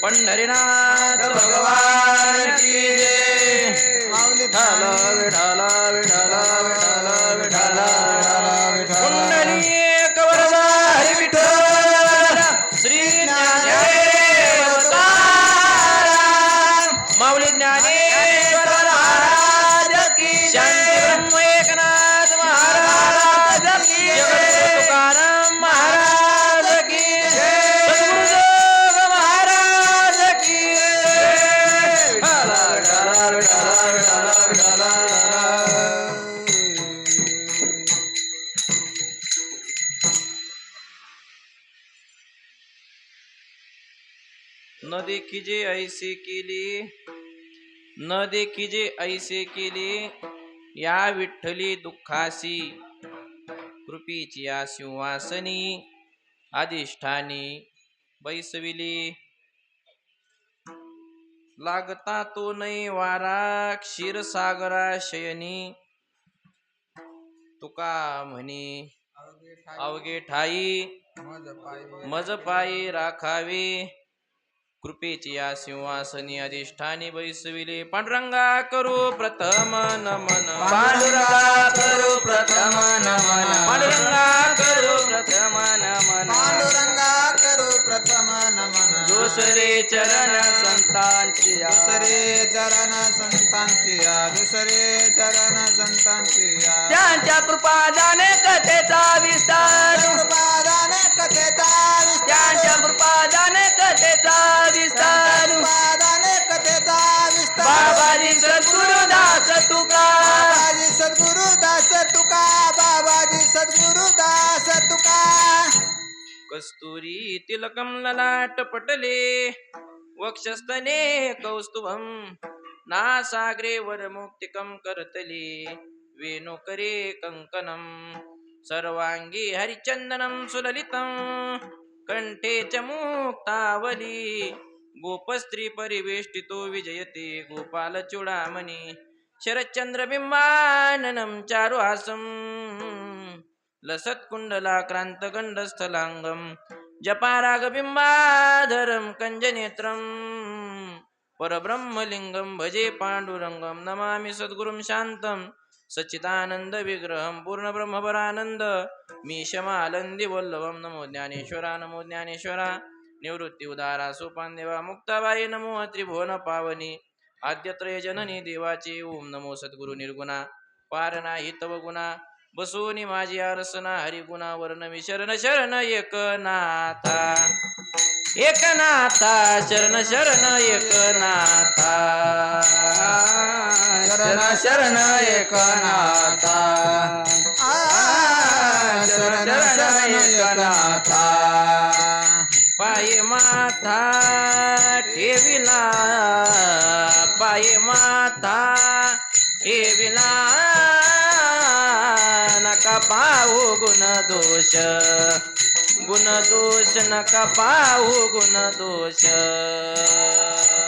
पंढरीनाथ भगवान की जय. विठ्ठल विठ्ठल विठ्ठल विठ्ठल विठ्ठल पुंडलिक वरदा हरी विठ्ठल श्री ज्ञानेश्वर तुकाराम माऊली ज्ञानेश्वर महाराज की शांती ब्रह्म एकनाथ महाराज की जय. तुकाराम महाराज की न देखीजे ऐसे केले, न देखीजे ऐसे केले या विठ्ठली दुःखासी कृपेची या सिंहासनी अधिष्ठानी बैसविले. लागता तो नै वारा क्षीरसागरा शयनी तुका म्हणे अवघे ठाई मज पायी राखावे कृपेची या सिंहासनी अधिष्ठानी बैसविले. पांडुरंगा करू प्रथम नमन, पांडुरंगा करू प्रथम नमन, पांडुरंगा करू प्रथम नमन, पांडुरंगा करू प्रथम नमन. दुसरे चरण संतांची, दुसरे चरण संतांची, दुसरे चरण संतांची त्यांच्या कृपादाने कथेचा विस्तार, कृपादाने कथेचा विस्तार, त्यांच्या कृपादाने कथेचा विस्तार, कृपादाने कथेचा विस्तार. बाबाजी सद्गुरुदास तुका, बाबाजी सद्गुरुदास तुका, बाबाजी सद्गुरुदास तुका. कस्तुरी तिलकम ललाट पटले वक्षस्थने कौस्तुभम नासाग्रे वरमुक्तिकं करतले वेणुकरे कंकणं सर्वांगी हरिचंदनं सुललितं कंठे च मुक्तावली गोपस्त्री परिवेष्टितो विजयते गोपाल चूडामणि शरच्चंद्रबिंबाननं चारुहासं लसत्कुंडलाक्रांतगंडस्थलांगं जपारागबिंबाधरं कंजनेत्रं परब्रह्मलिंगं भजे पांडुरंगं. नमामि सद्गुरुं शान्तं सच्चिदानंद विग्रहं पूर्णब्रह्मपरानंद मीशमालंदी वल्लभं. नमो ज्ञानेश्वरा, नमो ज्ञानेश्वरा. निवृत्ती उदारा सोपान देवा मुक्ताबाई नमो त्रिभुवन पावनी आद्यत्रय जननी देवाचे. ओम नमो सद्गुरु निर्गुणा पार नाही तव गुणा बसोनी माझी आरसना हरिगुणा वर्णवी शरण शरण एकनाथा, एकनाथा शरण शरण एकनाथा, शरण शरण एकनाथा, शरण शरण एकनाथा. पाये माथा ठेविला, पाये माथा ठेविला नका पाहू गुण दोष, गुण दोष नका पाहू गुण दोष.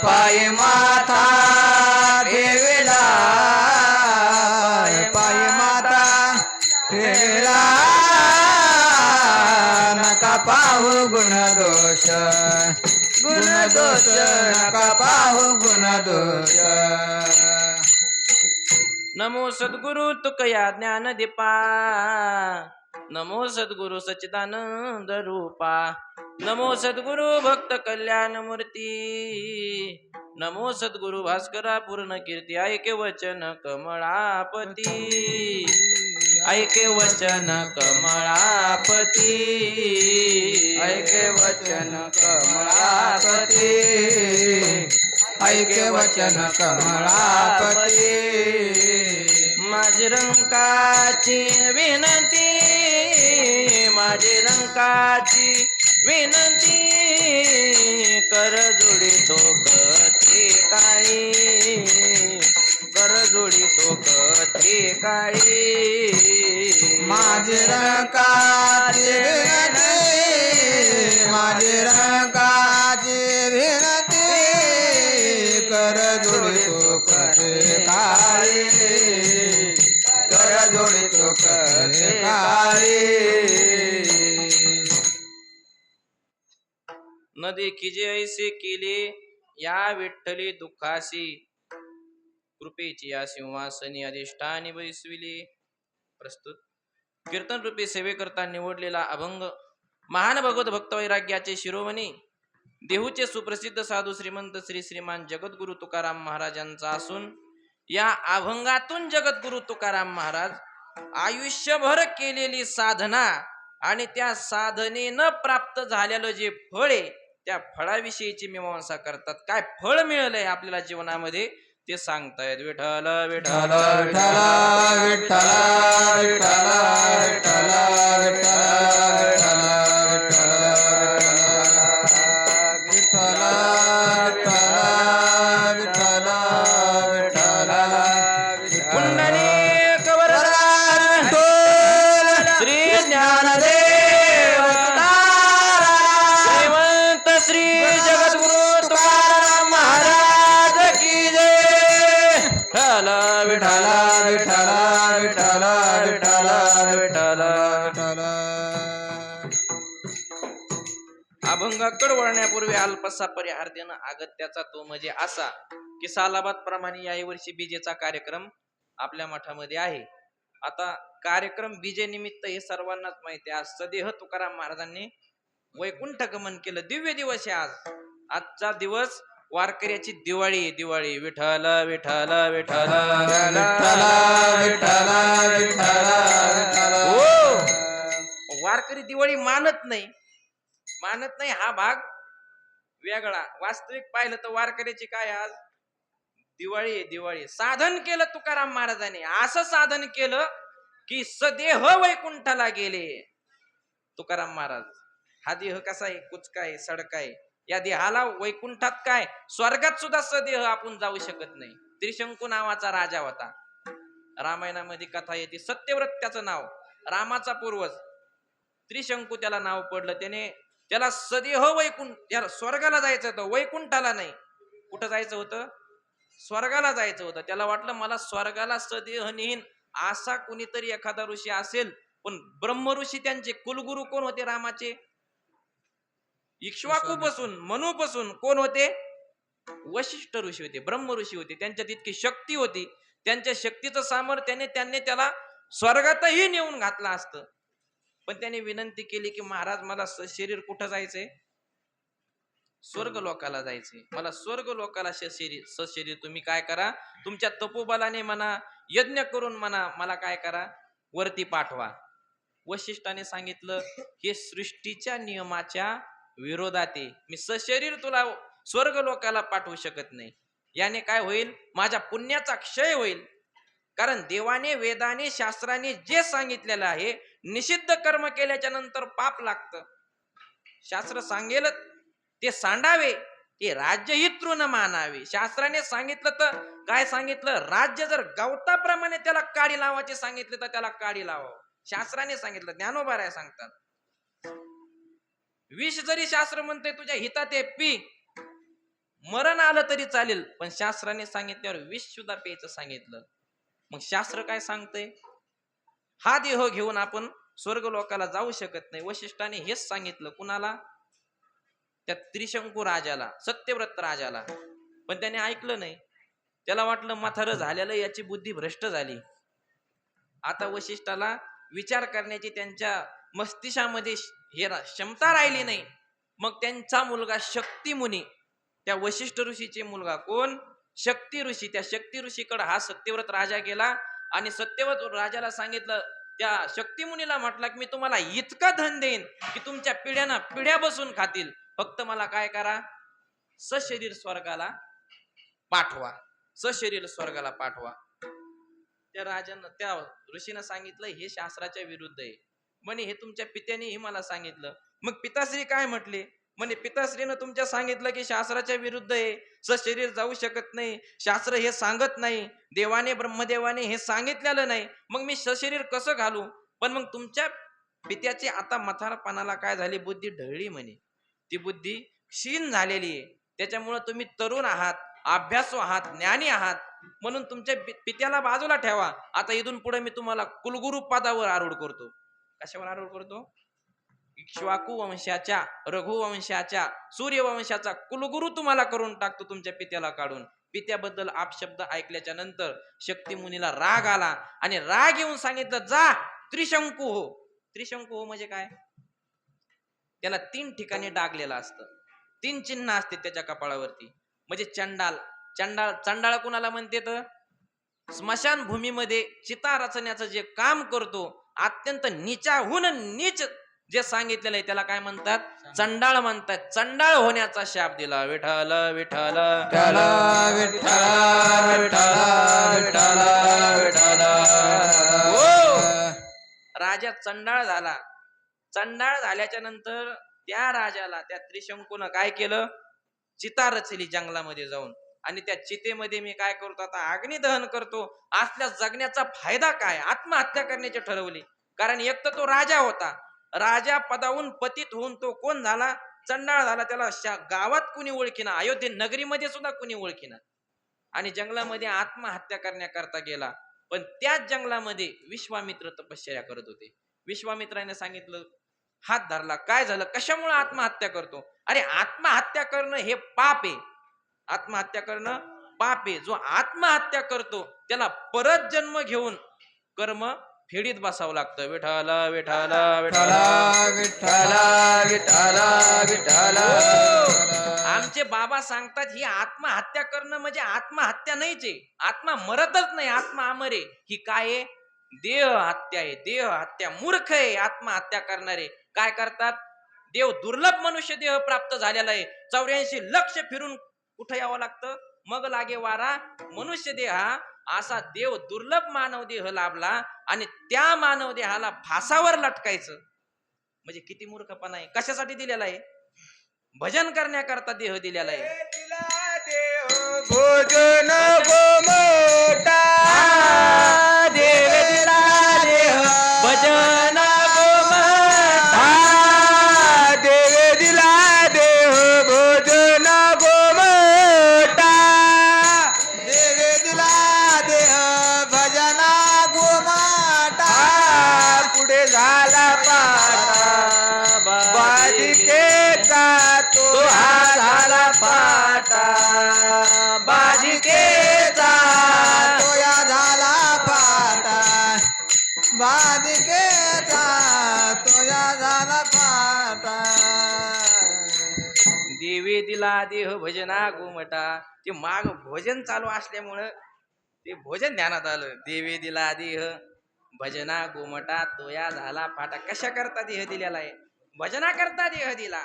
पाये माथा ठेविला, पाये माथा ठेविला नका पाहू गुण दोष, गुण दोष नका पाहू गुण दोष. नमो सद्गुरु तुकया ज्ञान दीपा, नमो सद्गुरु सच्चिदानंद रूपा, नमो सद्गुरु भक्त कल्याण मूर्ती, नमो सद्गुरु भास्करा पूर्ण कीर्ती. ऐके वचन कमळापती, ऐके वचन कमळापती, ऐके वचन कमळापती. ऐके वचन कमळापती. माझी रंकाची विनंती, माझी रंकाची विनंती, कर जोडी तो कथी काळी, कर जोडी तो कथी काळी. माझी रंकाची विनंती, माझी रंकाची विनंती, कर जोडी तो कथे काळी, कर जोडी तो कथे काळी. न देखीजे ऐसे केले या विठ्ठली दुःखासी, कृपेची या सिंहासनी अधिष्ठानी बैसविले. प्रस्तुत कीर्तन रूपी सेवेकरता निवडलेला अभंग महान भगवत भक्त वैराग्याचे शिरोमणी देहूचे सुप्रसिद्ध साधू श्रीमंत श्री श्रीमान जगद्गुरु तुकाराम महाराजांचा असून या अभंगातून जगद्गुरु तुकाराम महाराज आयुष्यभर केलेली साधना आणि त्या साधनेनं प्राप्त झालेलं जे फळ आहे त्या फळाविषयीची मीमांसा करतात. काय फळ मिळालंय आपल्याला जीवनामध्ये ते सांगतायत. विठ्ठल विठ्ठल विठ्ठल विठ्ठल विठ्ठल विठ्ठल अभंगाकडे वळण्यापूर्वी अल्पसा परिहार देणं अगत्याचा तो म्हणजे असा की सालाबाद प्रमाणे याही वर्षी बीजेचा कार्यक्रम आपल्या मठामध्ये आहे. आता कार्यक्रम बीजे निमित्त हे सर्वांनाच माहिती आहे. आज सदेह तुकाराम महाराजांनी वैकुंठ गमन केलं. दिव्य दिवस आहे आज. आजचा दिवस वारकऱ्याची दिवाळी. दिवाळी विठ्ठल विठ्ठल विठ्ठल हो, वारकरी दिवाळी मानत नाही. मानत नाही हा भाग वेगळा. वास्तविक पाहिलं तर वारकऱ्याची काय आज दिवाळी आहे. दिवाळी साधन केलं तुकाराम महाराजांनी. असं साधन केलं की सदेह वैकुंठाला गेले तुकाराम महाराज. हा देह कसा आहे, कुचका आहे, सडका आहे. या देहाला वैकुंठात काय स्वर्गात सुद्धा सदेह आपण जाऊ शकत नाही. त्रिशंकू नावाचा राजा होता. रामायणामध्ये कथा येते. सत्यव्रत त्याचं नाव. रामाचा पूर्वज त्रिशंकू त्याला नाव पडलं. त्याला सदेह वैकुंठ स्वर्गाला जायचं होतं, वैकुंठाला नाही. कुठं जायचं होतं? स्वर्गाला जायचं होतं. त्याला वाटलं मला स्वर्गाला सदेह नेहीन असा कुणीतरी एखादा ऋषी असेल. पण ब्रह्म ऋषी त्यांचे कुलगुरु कोण होते रामाचे? इक्ष्वाकू पासून मनू पासून कोण होते? वशिष्ठ ऋषी होते, ब्रह्म ऋषी होते. त्यांच्यात इतकी शक्ती होती. त्यांच्या शक्तीचं सामर्थ्याने त्यांनी त्याला स्वर्गातही नेऊन घातलं असतं. पण त्याने विनंती केली की महाराज मला शरीर कुठं जायचंय? स्वर्ग लोकाला जायचंय. मला स्वर्ग लोकाला सशरीर तुम्ही काय करा, तुमच्या तपोबलाने म्हणा, यज्ञ करून म्हणा, मला काय करा, वरती पाठवा. वशिष्ठाने सांगितलं हे सृष्टीच्या नियमाच्या विरोधात आहे. मी सशरीर तुला स्वर्ग लोकाला पाठवू शकत नाही. याने काय होईल? माझ्या पुण्याचा क्षय होईल. कारण देवाने वेदाने शास्त्राने जे सांगितलेलं आहे, निषिद्ध कर्म केल्याच्या नंतर पाप लागतं. शास्त्र सांगेल ते सांडावे, ते राज्यहित तृण मानावे. शास्त्राने सांगितलं तर काय सांगितलं? राज्य जर गवताप्रमाणे त्याला काडी लावायचे सांगितले तर त्याला काडी लावावं. शास्त्राने सांगितलं. ज्ञानोबा राय सांगतात विष जरी शास्त्र म्हणते तुझ्या हितात आहे पी, मरण आलं तरी चालेल, पण शास्त्राने सांगितल्यावर विष सुद्धा प्यायचं सांगितलं. मग शास्त्र काय सांगतंय? हा देह घेऊन आपण स्वर्ग लोकाला जाऊ शकत नाही. वशिष्ठाने हेच सांगितलं. कुणाला? त्या त्रिशंकू राजाला, सत्यव्रत राजाला. पण त्याने ऐकलं नाही. त्याला वाटलं म्हातारं झालेलं, याची बुद्धी भ्रष्ट झाली. आता वशिष्ठाला विचार करण्याची त्यांच्या मस्तिष्कामध्ये क्षमता राहिली नाही. मग त्यांचा मुलगा शक्ती मुनी, त्या वशिष्ठ ऋषीचे मुलगा कोण? शक्ती ऋषी. त्या शक्ती ऋषीकडे हा सत्यव्रत राजा गेला आणि सत्यव्रत राजाला सांगितलं, त्या शक्ती मुनीला म्हटलं की मी तुम्हाला इतकं धन देईन की तुमच्या पिढ्याना पिढ्या बसून खातील. फक्त मला काय करा, सशरीर स्वर्गाला पाठवा, सशरीर स्वर्गाला पाठवा. त्या राजानं त्या ऋषीनं सांगितलं हे शास्त्राच्या विरुद्ध आहे. म्हणे हे तुमच्या पित्यानेही मला सांगितलं. मग पिताश्री काय म्हटले? म्हणे पिताश्रीनं तुमच्या सांगितलं की शास्त्राच्या विरुद्ध आहे, सशरीर जाऊ शकत नाही, शास्त्र हे सांगत नाही, देवाने ब्रह्मदेवाने हे सांगितलेलं नाही, मग मी सशरीर कसं घालू? पण मग तुमच्या पित्याची आता म्हातारपणाला काय झाली, बुद्धी ढळली म्हणे, ती बुद्धी क्षीण झालेली आहे. त्याच्यामुळे तुम्ही तरुण आहात, अभ्यासू आहात, ज्ञानी आहात, म्हणून तुमच्या पित्याला बाजूला ठेवा. आता इथून पुढे मी तुम्हाला कुलगुरू पदावर आरूढ करतो. कशावर आरूढ करतो? इक्ष्वाकू वंशाच्या, रघुवंशाच्या, सूर्यवंशाचा कुलगुरू तुम्हाला करून टाकतो तुमच्या पित्याला काढून. पित्याबद्दल आपशब्द ऐकल्याच्या नंतर शक्ती मुनीला राग आला आणि राग येऊन सांगितलं जा त्रिशंकू हो. त्रिशंकू हो म्हणजे काय? त्याला 3 ठिकाणी डागलेलं असतं, 3 चिन्ह असते त्याच्या कपाळावरती. म्हणजे चंडाल. चंडाळ कुणाला म्हणते तर स्मशान भूमीमध्ये चिता रचण्याचं जे काम करतो, अत्यंत नीचाहून नीच जे सांगितलेलं आहे त्याला काय म्हणतात? चंडाळ म्हणतात. चंडाळ होण्याचा शाप दिला. विठ्ठल विठ्ठल विठ्ठल विठ्ठल विठ्ठल विठ्ठल. हो. राजा चंडाळ झाला. चंडाळ झाल्याच्या नंतर त्या राजाला त्या त्रिशंकूनं काय केलं? चिता रचली जंगलामध्ये जाऊन, आणि त्या चितेमध्ये मी काय करतो आता? अग्निदहन करतो. असल्या जगण्याचा फायदा काय? आत्महत्या करण्याचे ठरवली. कारण एक तर तो राजा होता, राजा पदावून पतित होऊन तो कोण झाला? चंडाळ झाला. त्याला गावात कुणी ओळखीना, अयोध्ये नगरीमध्ये सुद्धा कुणी ओळखीना, आणि जंगलामध्ये आत्महत्या करण्याकरता गेला. पण त्याच जंगलामध्ये विश्वामित्र तपश्चर्या करत होते. विश्वामित्राने सांगितलं, हात धरला, काय झालं, कशामुळे आत्महत्या करतो? अरे आत्महत्या करणं हे पाप आहे. आत्महत्या करणं पाप आहे. जो आत्महत्या करतो त्याला परत जन्म घेऊन कर्म फेडीत बसावं लागतं. विठ्ठल विठ्ठल विठ्ठल विठ्ठल. विठ्ठल विठ्ठल. आमचे बाबा सांगतात ही आत्महत्या करणं म्हणजे आत्महत्या नाहीच आहे. आत्मा मरतच नाही, आत्मा अमर आहे. ही काय आहे? देह हत्या आहे. देह हत्या. मूर्ख आहे आत्महत्या करणारे. काय करतात? देव दुर्लभ मनुष्य देह प्राप्त झालेला आहे. 84 लक्ष फिरून कुठं यावं लागतं? मग लागे वारा मनुष्य देहा. असा देव दुर्लभ मानव देह लाभला, आणि त्या मानव देहाला फासावर लटकायचं म्हणजे किती मूर्खपणा आहे. कशासाठी दिलेला आहे? भजन करण्याकरता देह दिलेला आहे. भोजन गोमोटा देव दिला देह भजन गोमटा. देव दिला देह भोजन गोमोटा. देव दिला देह भजन गोमाटा. पुढे झाला पाटा बालिकेचा तो हा झाला पाटा. बालिकेचा तो या झाला पाटा. बालिकेचा तो या झाला पाटा. देवी दिला देह भजना गोमटा. ते माग भोजन चालू असल्यामुळं ते भोजन ध्यानात आलं. देवी दिला देह भजना गोमटा तोया झाला फाटा. कशा करता देह दिलेला आहे? भजना करता देह दिला.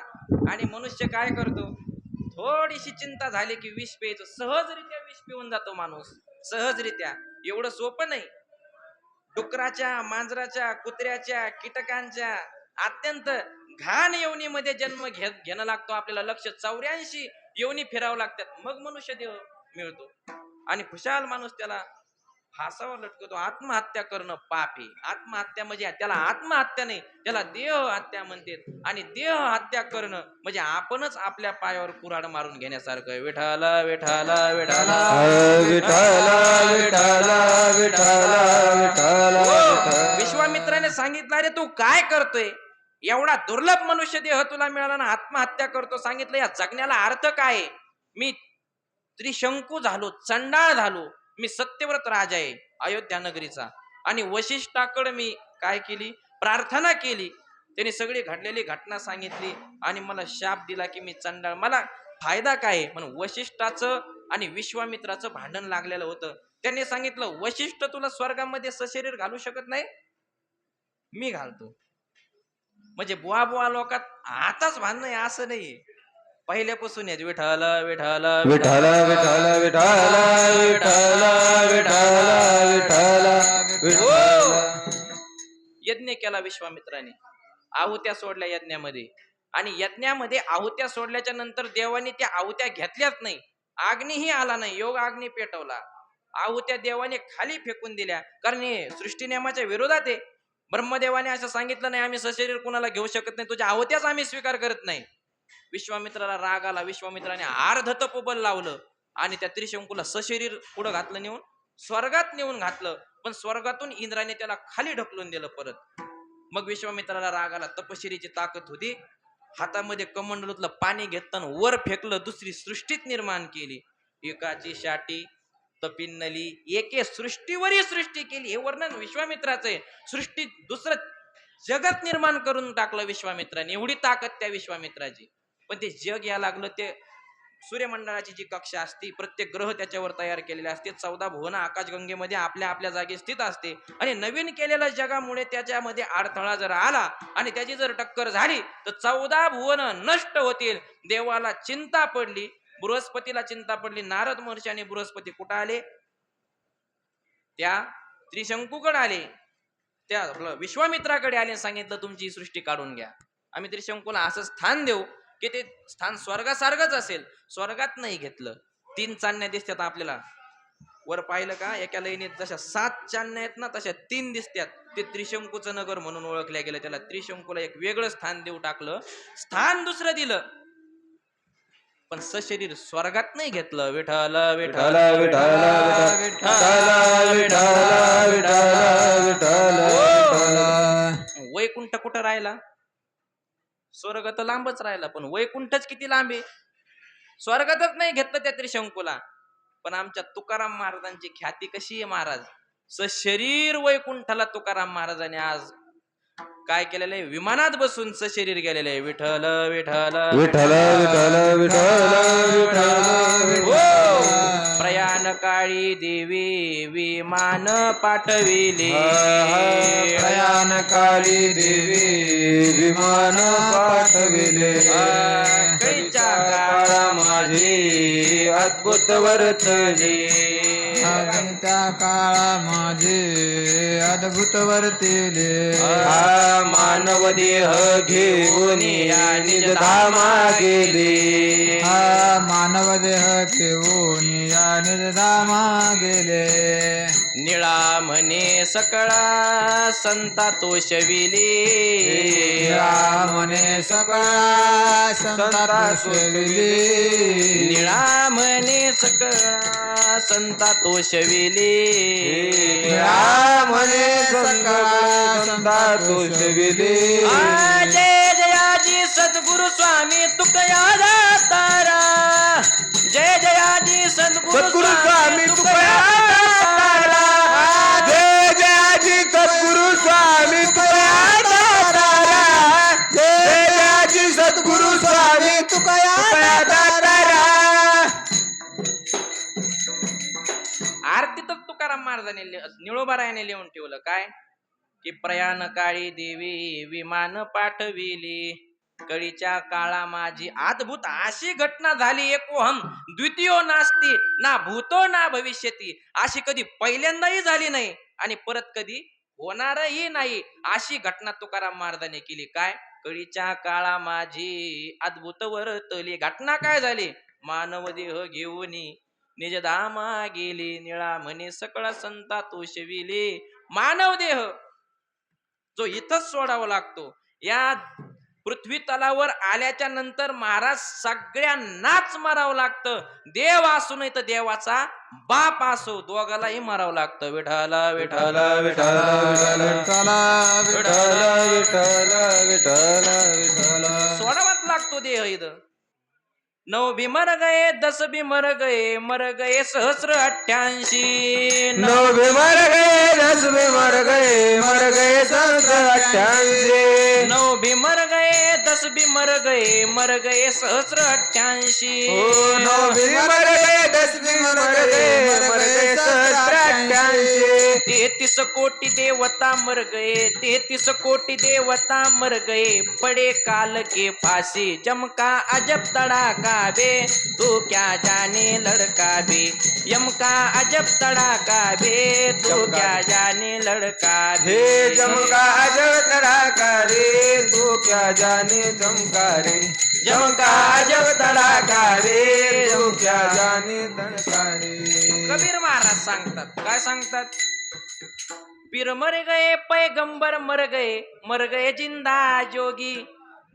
आणि मनुष्य काय करतो? थोडीशी चिंता झाली की विष प्यायचं. सहजरित्या विष पिऊन जातो माणूस, सहजरित्या. एवढं सोपं नाही. डुकराच्या, मांजराच्या, कुत्र्याच्या, कीटकांच्या अत्यंत घाण योनीमध्ये जन्म घेणं लागतो आपल्याला. 84 योनी फिरावं लागतात, मग मनुष्य देह मिळतो. आणि खुशाल माणूस त्याला फासावर लटकतो. आत्महत्या करणं पाप आहे. आत्महत्या म्हणजे त्याला आत्महत्या नाही, त्याला देह हत्या म्हणतात. आणि देह हत्या करणं म्हणजे आपणच आपल्या पायावर कुऱ्हाड मारून घेण्यासारखं आहे. विठ्ठल विठ्ठल विठ्ठल विठ्ठल विठ्ठल विठ्ठल विठ्ठल. विश्वामित्राने सांगितलं, अरे तू काय करतोय? एवढा दुर्लभ मनुष्य देह तुला मिळाला ना, आत्महत्या करतो. सांगितलं या जगण्याला अर्थ काय आहे? मी त्रिशंकू झालो, चंडाळ झालो, मी सत्यव्रत राजा आहे अयोध्या नगरीचा. आणि वशिष्ठाकडे मी काय केली? प्रार्थना केली. त्यांनी सगळी घडलेली घटना सांगितली आणि मला शाप दिला की मी चंडाळ. मला फायदा काय आहे? म्हणून वशिष्ठाचं आणि विश्वामित्राचं भांडण लागलेलं होतं. त्यांनी सांगितलं, वशिष्ठ तुला स्वर्गामध्ये सशरीर घालू शकत नाही, मी घालतो. म्हणजे बुवा बुवा लोकात आताच भांडण आहे असं नाही. पहिल्यापासून आहेत विठ्ठल विठ्ठल विठ्ठल विठ्ठल विठ्ठल विठ्ठल विठ्ठल विठ्ठल यज्ञ केला विश्वामित्राने, आहुत्या सोडल्या यज्ञामध्ये, आणि यज्ञामध्ये आहुत्या सोडल्याच्या नंतर देवाने त्या आहुत्या घेतल्याच नाही, अग्नीही आला नाही, योग अग्नी पेटवला, आहुत्या देवाने खाली फेकून दिल्या, कारण हे सृष्टी नियमाच्या विरोधात आहे. ब्रह्मदेवाने असं सांगितलं नाही आम्ही सशरीर कुणाला घेऊ शकत नाही, तुझ्या आहुत्याच आम्ही स्वीकार करत नाही. विश्वामित्राला राग आला, विश्वामित्राने अर्ध तपोबल लावलं आणि त्या त्रिशंकूला सशरीर पुढं घातलं, नेऊन स्वर्गात नेऊन घातलं, पण स्वर्गातून इंद्राने त्याला खाली ढकलून दिलं परत. मग विश्वामित्राला राग आला, तपश्चर्येची ताकद होती, हातामध्ये कमंडलूतलं पाणी घेतलं वर फेकलं, दुसरी सृष्टीत निर्माण केली. एकाची शाटी तपिन्नली, एके सृष्टीवरही सृष्टी केली. हे वर्णन विश्वामित्राचं आहे. सृष्टीत दुसरं जगत निर्माण करून टाकलं विश्वामित्राने, एवढी ताकद त्या विश्वामित्राची. पण ते जग या लागलं, ते सूर्यमंडळाची जी कक्षा असते, प्रत्येक ग्रह त्याच्यावर तयार केलेले असते, 14 भुवन आकाशगंगेमध्ये आपल्या आपल्या जागी स्थित असते, आणि नवीन केलेल्या जगामुळे त्याच्यामध्ये अडथळा जर आला आणि त्याची जर टक्कर झाली तर 14 भुवन नष्ट होतील. देवाला चिंता पडली, बृहस्पतीला चिंता पडली. नारद महर्षी आणि बृहस्पती कुठं आले? त्या त्रिशंकूकडे आले, त्या विश्वामित्राकडे आले, सांगितलं तुमची सृष्टी काढून घ्या, आम्ही त्रिशंकूला असं स्थान देऊ की ते स्थान स्वर्गासारखंच असेल. स्वर्गात नाही घेतलं. 3 चांदण्या दिसतात आपल्याला, वर पाहिलं का, एका लाईनीत जशा 7 चांदण्या आहेत ना, तशा 3 दिसतात. ते त्रिशंकूचं नगर म्हणून ओळखल्या गेलं. त्याला त्रिशंकूला एक वेगळं स्थान देऊ टाकलं, स्थान दुसरं दिलं, पण सशरीर स्वर्गात नाही घेतलं. विठ्ठल विठ्ठल विठ्ठल विठ्ठल विठ्ठल विठ्ठल विठ्ठल. वैकुंठ कुठं राहिला? स्वर्ग तर लांबच राहिला, पण वैकुंठच किती लांब आहे. स्वर्गातच नाही घेतलं त्या त्रिशंकूला. पण आमच्या तुकाराम महाराजांची ख्याती कशी आहे महाराज, सशरीर वैकुंठाला तुकाराम महाराजांनी आज काय केलेलं आहे, विमानात बसून सशरीर गेलेले आहे. विठ्ठल विठ्ठल विठ्ठल विठ्ठल विठ्ठल विठ्ठल. प्रयाण काळी देवी विमान पाठविले, प्रयाण काळी देवी विमान पाठविले, कैच्या काळा माझी अद्भुत वर्तले, त्या काळा माझे अद्भुत वर्तिले. मानव देह घेऊन या निज धामा गेले, मानव देह घेऊन या निज धामा गेले. निळा म्हणे सकळा संता तोषविले, निळा म्हणे सकळा संता तोषविले, निळा म्हणे सकळा संता तोषविले, निळा म्हणे सकळा संता तोषविले. जय जयाजी सद्गुरु स्वामी तुकया तारा, जय जयाजी सद्गुरु स्वामी तुकया तारा, जय जयाजी सद्गुरु स्वामी तुकया तारा, जय जयाजी सद्गुरु स्वामी तुकया तारा. आरतीतच तुकाराम महाराजांनी निळोबारायाने लिहून ठेवलं काय, की प्रयाण काळी देवी विमान पाठविली, कळीच्या काळा माझी अद्भुत अशी घटना झाली, एकोहम द्वितीयो नास्ती, ना भूतो ना भविष्यती, अशी कधी पहिल्यांदाही झाली नाही आणि परत कधी होणारही नाही, अशी घटना तुकाराम महाराजांनी केली. काय, कळीच्या काळा माझी अद्भुत वर्तली. घटना काय झाली, मानव देह घेऊन निज धामा गेली, निळा म्हणे सकळा संता तोषविले. मानव देह जो इथंच सोडावा लागतो, या पृथ्वी तलावर आल्याच्या नंतर महाराज सगळ्यांनाच मारावं लागतं, देव असू नाही तर देवाचा बाप असो, दोघालाही मारावं लागतं. विठ्ठल विठ्ठल विठ्ठल विठ्ठल विठ्ठल विठ्ठल विठ्ठल. सोडावाच लागतो देह इथं. 9 भी मर गए 10 भी मर गए सहस्र 88. 9 भी मर गए 10 भी मर गए सहस्र 88. 9 भी मर गए 10 भी मर गए सहस्र 88. 9 भी मर गए 10 भी मर गए सहस्र 88. 33 कोटि देवता मर गए, 33 कोटि देवता मर गए, पड़े काल के फांसी, जम का अजब तड़ाका बे, तू क्या जाने लड़का बे, यम का अजब तड़ाका बे, तू क्या जाने लड़का बे। हे जमका अजब तड़ाका रे, तू क्या जाने जमका रे, जमका अजब तड़ाका रे, तू क्या जाने तड़का रे। कबीर महाराज सांगतात, काय सांगतात? पीर मर गए, पैगंबर मर गए जिंदा जोगी,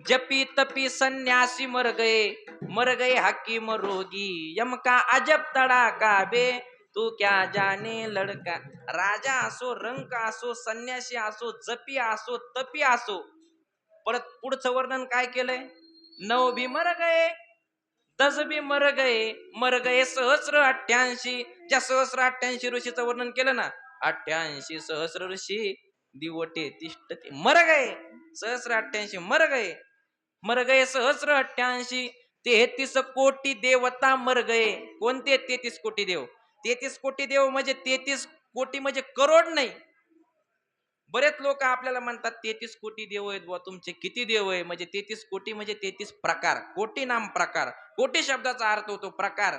जपी तपी सन्यासी मर गए हकीम रोगी, यम का अजब तड़ाका बे, तू क्या जाने लड़का। राजा असो, रंक असो, संन्यासी असो, जपी असो, तपी असो, परत पुढचं वर्णन काय केलंय? 9 भी मर गए, 10 भी मर गए सहस्र 88, ज्या सहस्र 88 ऋषीचं वर्णन केलं ना, 88 सहस्र ऋषी दिवटे तिष्ठते, मर गए सहस्र 88, मर गए सहस्र 88, 33 कोटी देवता मर गए. कोणते 33 कोटी देव? 33 कोटी देव म्हणजे 33 कोटी म्हणजे करोड नाही. बरेच लोक आपल्याला म्हणतात 33 कोटी देव आहेत बुवा, तुमचे किती देव आहे? म्हणजे 33 कोटी म्हणजे 33 प्रकार. कोटी नाम प्रकार, कोटी शब्दाचा अर्थ होतो प्रकार.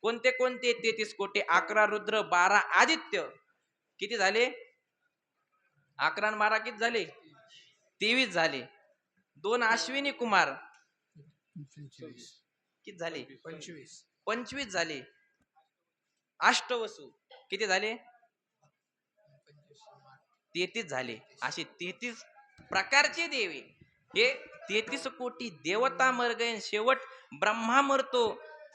कोणते कोणते 33 कोटी? 11 रुद्र, 12 आदित्य. किती झाले? 11 आणि 12 किती झाले? 23 झाले. 2 अश्विनी कुमार किती झाले? 25 झाले. अष्टवसू किती झाले? 33 झाले. असे 33 प्रकारचे देवे. हे 33 कोटी देवता मर गए. शेवट ब्रह्मा मरतो.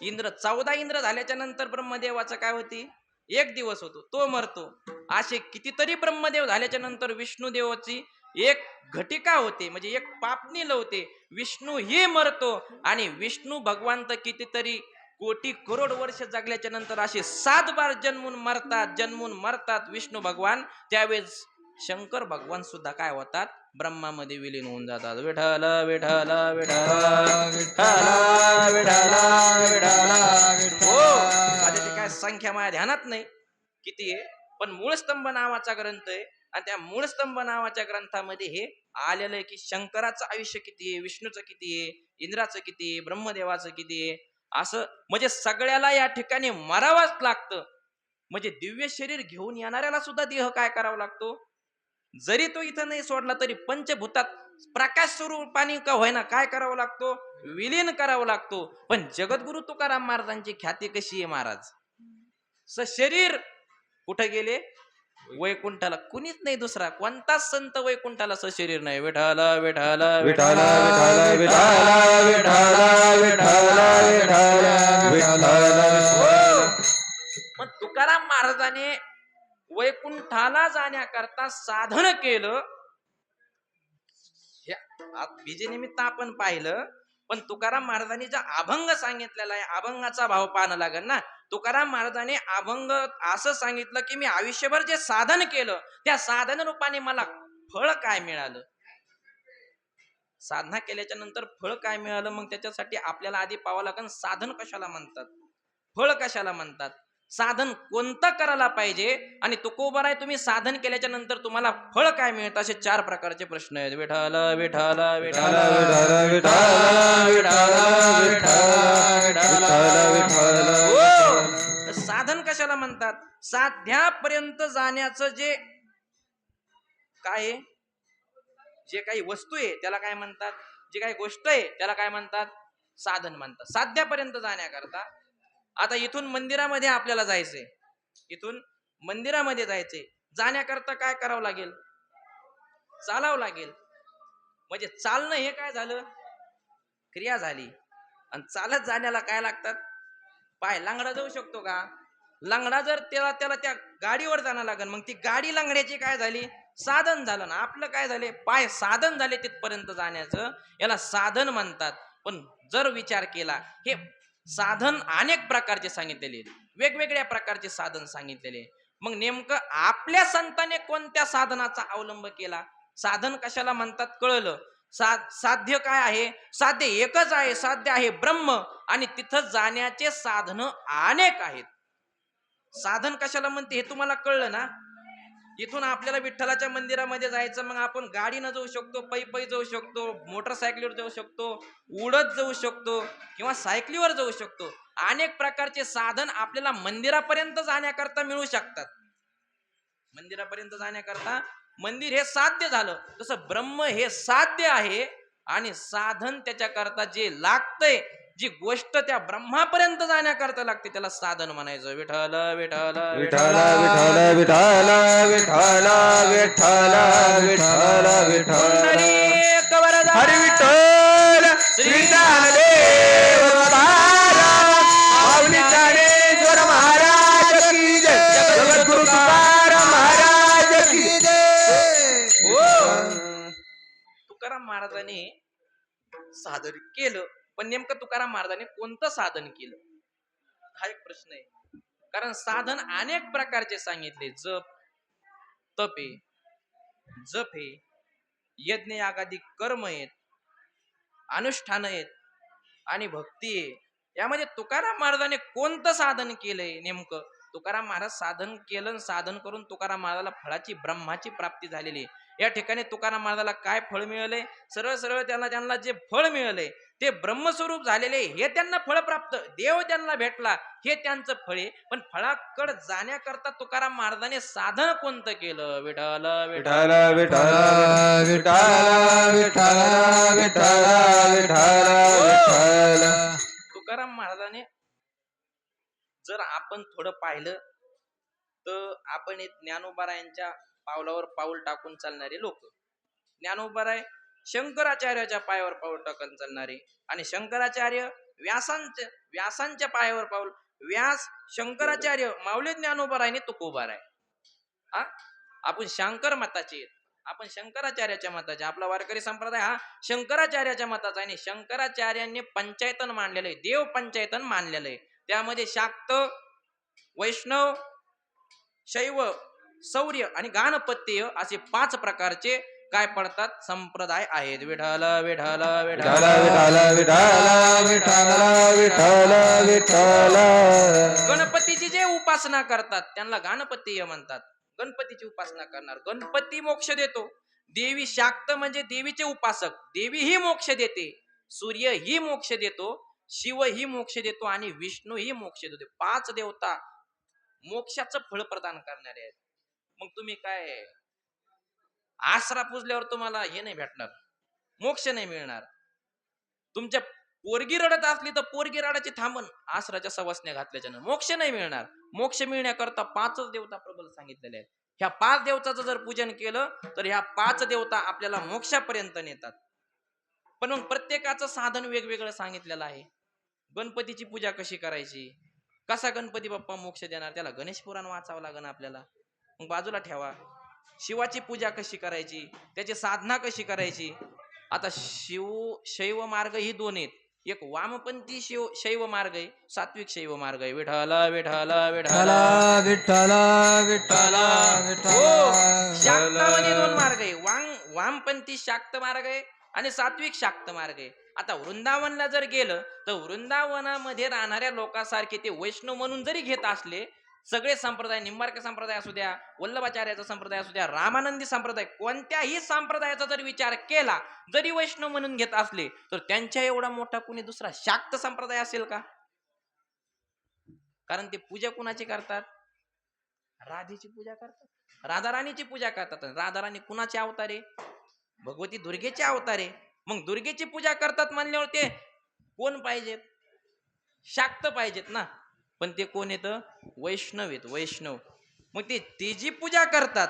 इंद्र 14 इंद्र झाल्याच्या नंतर ब्रह्मदेवाचं काय होती? 1 दिवस होतो, तो मरतो. असे कितीतरी ब्रह्मदेव झाल्याच्या नंतर विष्णुदेवाची एक घटिका होते, म्हणजे एक पापणी लवते. विष्णू ही मरतो आणि विष्णू भगवान तर कितीतरी कोटी करोड वर्ष जगल्याच्या नंतर असे 7 बार जन्मून मरतात विष्णू भगवान. त्यावेळेस शंकर भगवान सुद्धा काय होतात? ब्रह्मामध्ये विलीन होऊन जातात. विठ्ठल विठ्ठल विठ्ठल विठ्ठल विठ्ठल विठ्ठल. हो, आता ते काय संख्या माझ्या ध्यानात नाही किती आहे, पण मूळस्तंभ नावाचा ग्रंथ आहे आणि त्या मूळस्तंभ नावाच्या ग्रंथामध्ये हे आलेलं आहे की शंकराचं आयुष्य किती आहे, विष्णूचं किती आहे, इंद्राचं किती आहे, ब्रह्मदेवाचं किती आहे. असं म्हणजे सगळ्याला या ठिकाणी मरावंच लागतं. म्हणजे दिव्य शरीर घेऊन येणाऱ्याला सुद्धा देह काय करावा लागतो? जरी तो इथं नाही सोडला तरी पंचभूतात प्रकाश स्वरूपाने का होईना काय करावं लागतो? विलीन करावं लागतो. पण जगद्गुरु तुकाराम महाराजांची ख्याती कशी आहे महाराज? सशरीर कुठे गेले? वैकुंठाला. कुणीच नाही दुसरा कोणताच संत वैकुंठाला सशरीर नाही. विठ्ठल विठ्ठल विठ्ठल विठ्ठल विठ्ठल विठ्ठल विठ्ठल विठ्ठल. मग तुकाराम महाराजाने वैकुंठाला जाण्याकरता साधन केलं. बीजेनिमित्त आपण पाहिलं, पण तुकाराम महाराजांनी जो अभंग सांगितलेला आहे, अभंगाचा भाव पाहायला लागेल ना. तुकाराम महाराजांनी अभंग असं सांगितलं की मी आयुष्यभर जे साधन केलं त्या साधन रूपाने मला फळ काय मिळालं. साधना केल्याच्या नंतर फळ काय मिळालं, मग त्याच्यासाठी आपल्याला आधी पाहावं लागेल साधन कशाला म्हणतात, फळ कशाला म्हणतात, साधन कोणतं करायला पाहिजे आणि तुकोबर आहे तुम्ही साधन केल्याच्या नंतर तुम्हाला फळ काय मिळतं. असे 4 प्रकारचे प्रश्न आहेत. विठ्ठल विठ्ठल विठ्ठल विठ्ठल विठ्ठल विठ्ठल. साधन कशाला म्हणतात? साध्यापर्यंत जाण्याचं जे काय, जे काही वस्तू आहे त्याला काय म्हणतात, जे काही गोष्ट आहे त्याला काय म्हणतात? साधन म्हणतात. साध्यापर्यंत जाण्याकरता आता इथून मंदिरामध्ये आपल्याला जायचंय, इथून मंदिरामध्ये जायचंय, जाण्याकरता काय करावं लागेल? चालावं लागेल. म्हणजे चालणं हे काय झालं? क्रिया झाली. आणि चालत जाण्याला काय लागतात? पाय. लांगडा जाऊ शकतो का? लांगडा जर त्याला त्या गाडीवर जाणं लागेल, मग ती गाडी लांगड्याची काय झाली? साधन झालं ना. आपलं काय झाले? पाय साधन झाले तिथपर्यंत जाण्याचं, याला साधन म्हणतात. पण जर विचार केला, हे साधन अनेक प्रकारचे सांगितलेले, वेगवेगळ्या प्रकारचे साधन सांगितलेले. मग नेमकं आपल्या संतांनी कोणत्या साधनाचा अवलंब केला? साधन कशाला म्हणतात कळलं. साध्य काय आहे? साध्य एकच आहे, साध्य आहे ब्रह्म. आणि तिथं जाण्याचे साधन अनेक आहेत. साधन कशाला म्हणते हे तुम्हाला कळलं ना. इथून आपल्याला विठ्ठलाच्या मंदिरामध्ये जायचं, मग आपण गाडीनं जाऊ शकतो, पै जाऊ शकतो, मोटरसायकलीवर जाऊ शकतो, उडत जाऊ शकतो किंवा सायकलीवर जाऊ शकतो. अनेक प्रकारचे साधन आपल्याला मंदिरापर्यंत जाण्याकरता मिळू शकतात. मंदिरापर्यंत जाण्याकरता मंदिर हे साध्य झालं, तसं ब्रह्म हे साध्य आहे. आणि साधन त्याच्याकरता जे लागतंय, जी गोष्ट त्या ब्रह्मापर्यंत जाण्याकरता लागते, त्याला साधन म्हणायचं. विठ्ठल विठ्ठल विठ्ठल विठ्ठल विठ्ठल विठ्ठल विठ्ठल विठ्ठल विठ्ठल पुंडलिक वरदा हरी विठ्ठल श्री ज्ञानदेव तुकाराम माऊली ज्ञानेश्वर महाराज की जय. जगद्गुरु तुकाराम महाराज की जय. तुकाराम महाराजांनी साधन केलं, पण नेमकं तुकाराम महाराजांनी कोणतं साधन केलं, हा एक प्रश्न आहे. कारण साधन अनेक प्रकारचे सांगितले. तप आहे, जप आहे, यज्ञ यागादी कर्म आहेत, अनुष्ठान आहेत आणि भक्ती आहे. यामध्ये तुकाराम महाराजांनी कोणतं साधन केलंय? नेमकं तुकाराम महाराज साधन केलं, साधन करून तुकाराम महाराजाला फळाची ब्रह्माची प्राप्ती झालेली. या ठिकाणी तुकाराम महाराजाला काय फळ मिळाले? सरळ सरळ त्यांना जे फळ मिळाले ते ब्रह्मस्वरूप झालेले, हे त्यांना फळ प्राप्त, देव त्यांना भेटला, हे त्यांचं फळ आहे. पण फळाकड जाण्याकरता तुकाराम महाराजांनी साधन कोणतं केलं? विठ्ठल विठ्ठल विठ्ठल विठ्ठल विठ्ठल विठ्ठल विठ्ठल. तुकाराम महाराजांनी जर आपण थोडं पाहिलं तर आपण ज्ञानोबारायांच्या पावलावर पाऊल टाकून चालणारे लोक. ज्ञानोबाराय शंकराचार्याच्या पायावर पाऊल टाकून चालणारे, आणि शंकराचार्य व्यासांच्या पायावर पाऊल. व्यास शंकराचार्य, माऊली ज्ञानोबारायने तुकोबाराय. हा, आपण शंकर मताचे, आपण शंकराचार्याच्या मताचे. आपला वारकरी संप्रदाय हा शंकराचार्याच्या मताचा आहे. आणि शंकराचार्यांनी पंचायतन मांडलेलं आहे, देव पंचायतन मानलेलं आहे. त्यामध्ये शाक्त, वैष्णव, शैव, शौर्य आणि गाणपत्य असे 5 प्रकारचे काय पडतात? संप्रदाय आहेत. विठ्ठल विठ्ठल विठ्ठल विठ्ठल विठ्ठल विठ्ठल विठ्ठल विठ्ठल. गणपतीची जे उपासना करतात त्यांना गाणपत्य म्हणतात. गणपतीची उपासना करणार, गणपती मोक्ष देतो. देवी शाक्त म्हणजे देवीचे उपासक, देवी ही मोक्ष देते. सूर्य ही मोक्ष देतो, शिव ही मोक्ष देतो आणि विष्णू ही मोक्ष देतो. 5 देवता मोक्षाचं फळ प्रदान करणारे आहेत. मग तुम्ही काय आसरा पुजल्यावर तुम्हाला हे नाही भेटणार, मोक्ष नाही मिळणार. तुमच्या पोरगी रडत असली तर पोरगी रडाची थांबन, आसराच्या सवासण्या घातल्याच्यानं मोक्ष नाही मिळणार. मोक्ष मिळण्याकरता 5 देवता प्रबल सांगितलेले आहेत. ह्या 5 देवताचं जर पूजन केलं तर ह्या 5 देवता आपल्याला मोक्षापर्यंत नेतात. पण मग प्रत्येकाचं साधन वेगवेगळं सांगितलेलं आहे. गणपतीची पूजा कशी करायची, कसा गणपती बाप्पा मोक्ष देणार, त्याला गणेश पुराण वाचावं लागेल आपल्याला. मग बाजूला ठेवा. शिवाची पूजा कशी करायची, त्याची साधना कशी करायची. आता शैव मार्ग ही 2 आहेत. एक वामपंथी शैव मार्ग आहे, सात्विक शैव मार्ग आहे. विठ्ठल विठ्ठल विठ्ठल विठ्ठल विठ्ठल शाक्तामध्ये 2 मार्ग आहे. वामपंथी शाक्त मार्ग आहे आणि सात्विक शाक्त मार्ग आहे. आता वृंदावनला जर गेलं तर वृंदावनामध्ये राहणाऱ्या लोकांसारखे ते वैष्णव म्हणून जरी घेत असले, सगळे संप्रदाय, निंबार्क संप्रदाय असू द्या, वल्लभाचार्याचा संप्रदाय असू द्या, रामानंदी संप्रदाय, कोणत्याही संप्रदायाचा जर विचार केला, जरी वैष्णव म्हणून घेत असले, तर त्यांच्या एवढा मोठा कुणी दुसरा शाक्त संप्रदाय असेल का? कारण ते पूजा कुणाची करतात? राधेची पूजा करतात, राधाराणीची पूजा करतात. राधाराणी कुणाचे अवतार आहे? भगवती दुर्गेचे अवतार आहे. मग दुर्गेची पूजा करतात म्हणल्यावर ते कोण पाहिजेत? शाक्त पाहिजेत ना. पण ते कोण येतं? वैष्णव आहेत, वैष्णव. मग ते जी पूजा करतात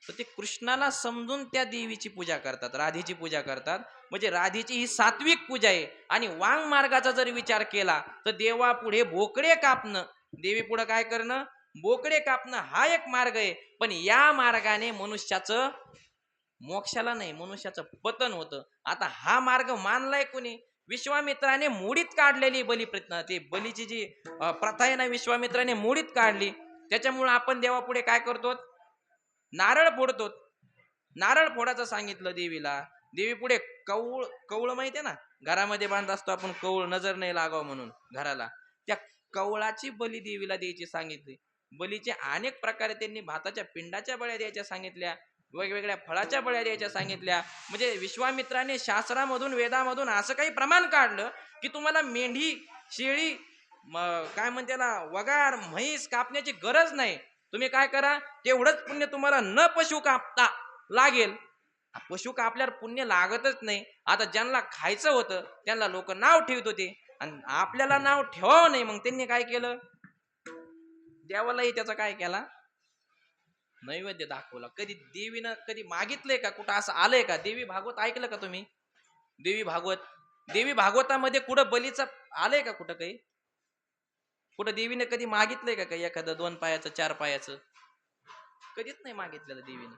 तर ते कृष्णाला समजून त्या देवीची पूजा करतात, राधेची पूजा करतात. म्हणजे राधेची ही सात्विक पूजा आहे. आणि वांग मार्गाचा जर विचार केला तर देवा पुढे बोकडे कापणं, देवी पुढे काय करणं? बोकडे कापणं हा एक मार्ग आहे. पण या मार्गाने मनुष्याचं मोक्षाला नाही, मनुष्याचं पतन होतं. आता हा मार्ग मानलाय कोणी? विश्वामित्राने मोडीत काढलेली बलिप्रथा, ते बलीची जी प्रथा आहे ना, विश्वामित्राने मोडीत काढली. त्याच्यामुळे आपण देवापुढे काय करतो? नारळ फोडतो. नारळ फोडायचं सांगितलं देवीला. देवी पुढे कौळ माहितीये ना, घरामध्ये बांधत असतो आपण कौळ, नजर नाही लागावं म्हणून घराला. त्या कवळाची बली देवीला द्यायची सांगितली. बलीचे अनेक प्रकारे त्यांनी भाताच्या पिंडाच्या बळ्या द्यायच्या सांगितल्या, वेगवेगळ्या फळाच्या बळ्या द्यायच्या सांगितल्या. म्हणजे विश्वामित्राने शास्त्रामधून वेदामधून असं काही प्रमाण काढलं की तुम्हाला मेंढी, शेळी, काय म्हणते ना, वगार, म्हैस कापण्याची गरज नाही. तुम्ही काय करा, तेवढंच पुण्य तुम्हाला न पशु कापता लागेल. पशु कापल्यावर पुण्य लागतच नाही. आता ज्यांना खायचं होतं त्यांना लोक नाव ठेवत होते आणि आपल्याला नाव ठेवावं नाही, मग त्यांनी काय केलं, देवालाही त्याचा काय केला, नैवेद्य दाखवला. कधी देवीनं कधी मागितलंय का, कुठं असं आलंय का? देवी भागवत ऐकलं का तुम्ही? देवी भागवतामध्ये कुठं बलीचं आलंय का? कुठं काही, कुठं देवीने कधी मागितलंय का काही एखादं 2 पायाचं 4 पायाचं? कधीच नाही मागितलेलं देवीने.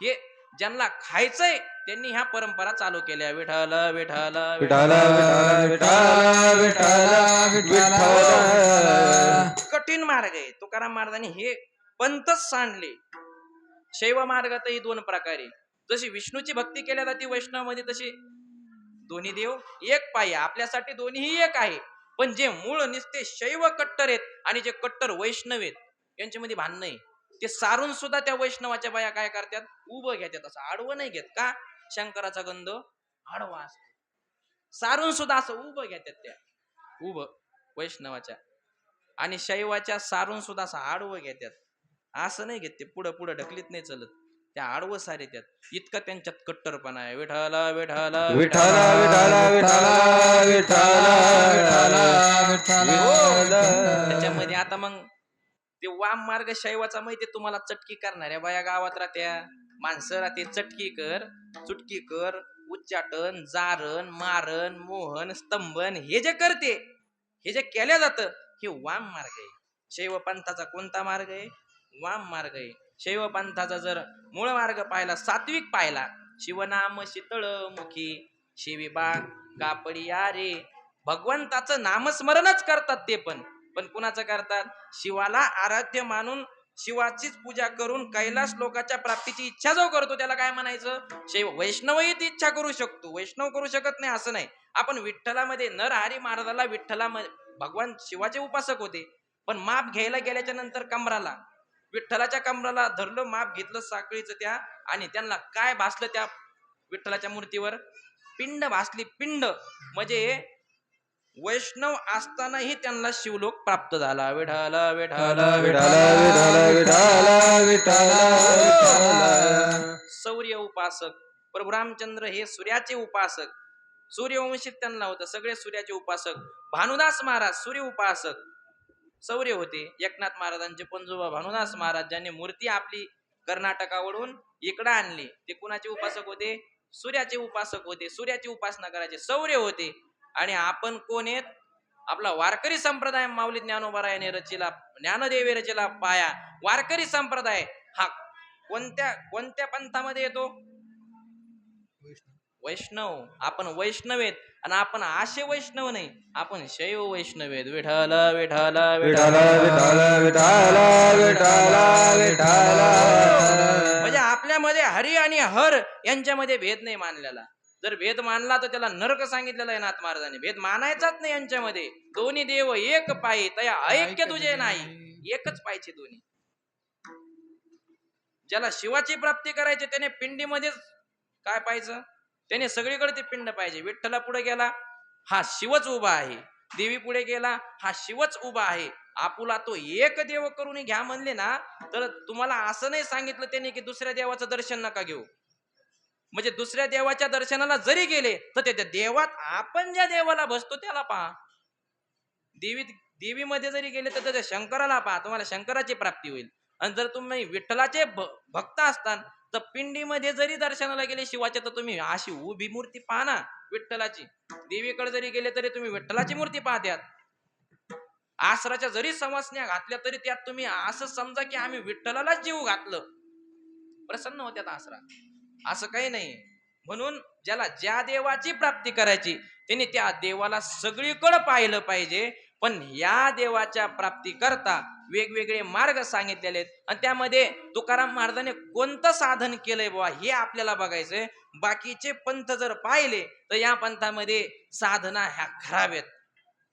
हे ज्यांना खायचंय त्यांनी ह्या परंपरा चालू केल्या. विठ्ठल विठ्ठल विठ्ठल विठ्ठल विठ्ठल विठ्ठल. कठीण मार्ग आहे. तुकाराम महाराजांनी हे पंथच सांडले. शैव मार्गातही 2 प्रकारे, जशी विष्णूची भक्ती केल्या जाते वैष्णव मध्ये, तशी दोन्ही देव एक पायी. आपल्यासाठी दोन्हीही एक आहे. पण जे मूळ निस्ते शैव कट्टर आहेत आणि जे कट्टर वैष्णव आहेत यांच्यामध्ये भांडण आहे. ते सारून सुद्धा त्या वैष्णवाच्या बाया काय करतात, उभं घेतात. असं आडवं नाही घेत का? शंकराचा गंध आडवा असतो. सारून सुद्धा असं उभं घेतात त्या, उभं वैष्णवाच्या. आणि शैवाच्या सारून सुद्धा असं आडवं घेतात. असं नाही घेत ते, पुढं पुढं ढकलीत नाही चलत, त्या आडवं सारे त्यात. इतका त्यांच्यात कट्टरपणा आहे. विठ्ठल विठ्ठल विठ्ठल विठ्ठल विठ्ठल विठ्ठल विठ्ठल. त्याच्यामध्ये आता मग ते वाम मार्ग शैवाचा माहिती तुम्हाला, चटकी करणाऱ्या बाया गावात राहत्या, माणसं राहते. चटकी कर, चुटकी कर, उच्चाटन, जारण, मारण, मोहन, स्तंभन, हे जे करते, हे जे केल्या जातं, हे वाम मार्ग आहे. शैव पंथाचा कोणता मार्ग आहे? वाम मार्ग आहे. शैव पंथाचा जर मूळ मार्ग पाहिला, सात्विक पाहिला, शिवनाम शीतळ मुखी, शिवीबा कापडी रे, भगवंताचं नामस्मरणच करतात ते पण कुणाचं करतात? शिवाला आराध्य मानून शिवाचीच पूजा करून कैलास लोकाच्या प्राप्तीची इच्छा जो करतो त्याला काय म्हणायचं? शैव. वैष्णवही ती इच्छा करू शकतो, वैष्णव करू शकत नाही असं नाही. आपण विठ्ठलामध्ये नरहरी महाराजाला भगवान शिवाचे उपासक होते, पण माप घ्यायला गेल्याच्या नंतर कमराला, विठ्ठलाच्या कमराला धरलं, माप घेतलं साखळीचं त्या, आणि त्यांना काय भासलं त्या विठ्ठलाच्या मूर्तीवर? पिंड भासली. पिंड म्हणजे वैष्णव असतानाही त्यांना शिवलोक प्राप्त झाला. विठ्ठल विठ्ठल विठ्ठल विठ्ठल विठ्ठल. सूर्य उपासक प्रभू रामचंद्र हे सूर्याचे उपासक, सूर्यवंशीत त्यांना होतं, सगळे सूर्याचे उपासक. भानुदास महाराज सूर्य उपासक सौर्य होते. एकनाथ महाराजांचे पंजोबा भानुदास महाराज, ज्यांनी मूर्ती आपली कर्नाटकावरून इकडं आणली, ते कुणाचे उपासक होते? सूर्याचे उपासक होते. सूर्याची उपासना करायचे, सौर्य होते. आणि आपण कोण आहेत? आपला वारकरी संप्रदाय माऊली ज्ञानोबारायाने रचिला, ज्ञानदेवी रचिला पाया. वारकरी संप्रदाय हा कोणत्या पंथामध्ये येतो? वैष्णव. आपण वैष्णव आहेत, आणि आपण आशे वैष्णव नाही, आपण शैव वैष्णव आहेत. विठ्ठल विठ्ठल विठ्ठल विठ्ठल विठ्ठल विठ्ठल विठ्ठल. म्हणजे आपल्यामध्ये हरी आणि हर यांच्यामध्ये भेद नाही मानलेला. जर भेद मानला तर त्याला नरक सांगितलेला आहे नाथ महाराजांनी. भेद मानायचाच नाही यांच्यामध्ये. दोन्ही देव एक पायी, तया ऐक्य तुझे नाही. एकच पाहिजे दोन्ही. ज्याला शिवाची प्राप्ती करायची त्याने पिंडीमध्येच काय पाहिजे? त्याने सगळीकडे ते पिंड पाहिजे. विठ्ठला पुढे गेला, हा शिवच उभा आहे. देवी पुढे गेला, हा शिवच उभा आहे. आपुला तो एक देव करून घ्या म्हणले ना, तर तुम्हाला असं नाही सांगितलं त्याने की दुसऱ्या देवाचं दर्शन नका घेऊ. म्हणजे दुसऱ्या देवाच्या दर्शनाला जरी गेले तर त्या देवात आपण ज्या देवाला बसतो त्याला पहा. देवीमध्ये जरी गेले तर त्या शंकराला पहा, तुम्हाला शंकराची प्राप्ती होईल. आणि जर तुम्ही विठ्ठलाचे भक्त असतान तर पिंडीमध्ये जरी दर्शनाला गेले शिवाच्या, तर तुम्ही अशी उभी मूर्ती पहा ना विठ्ठलाची. देवीकडे जरी गेले तरी तुम्ही विठ्ठलाची मूर्ती पाहत्यात. आसराच्या जरी सवासण्या घातल्या तरी त्यात तुम्ही असं समजा की आम्ही विठ्ठलालाच जीव घातलं, प्रसन्न होत्यात आसरा. असं काही नाही. म्हणून ज्याला ज्या देवाची प्राप्ती करायची त्याने त्या देवाला सगळीकडे पाहिलं पाहिजे. पण या देवाच्या प्राप्ती करता वेगवेगळे मार्ग सांगितलेले आहेत, आणि त्यामध्ये तुकाराम महाराजांनी कोणतं साधन केलंय बाबा हे आपल्याला बघायचंय. बाकीचे पंथ जर पाहिले तर या पंथामध्ये साधना ह्या खराब आहेत,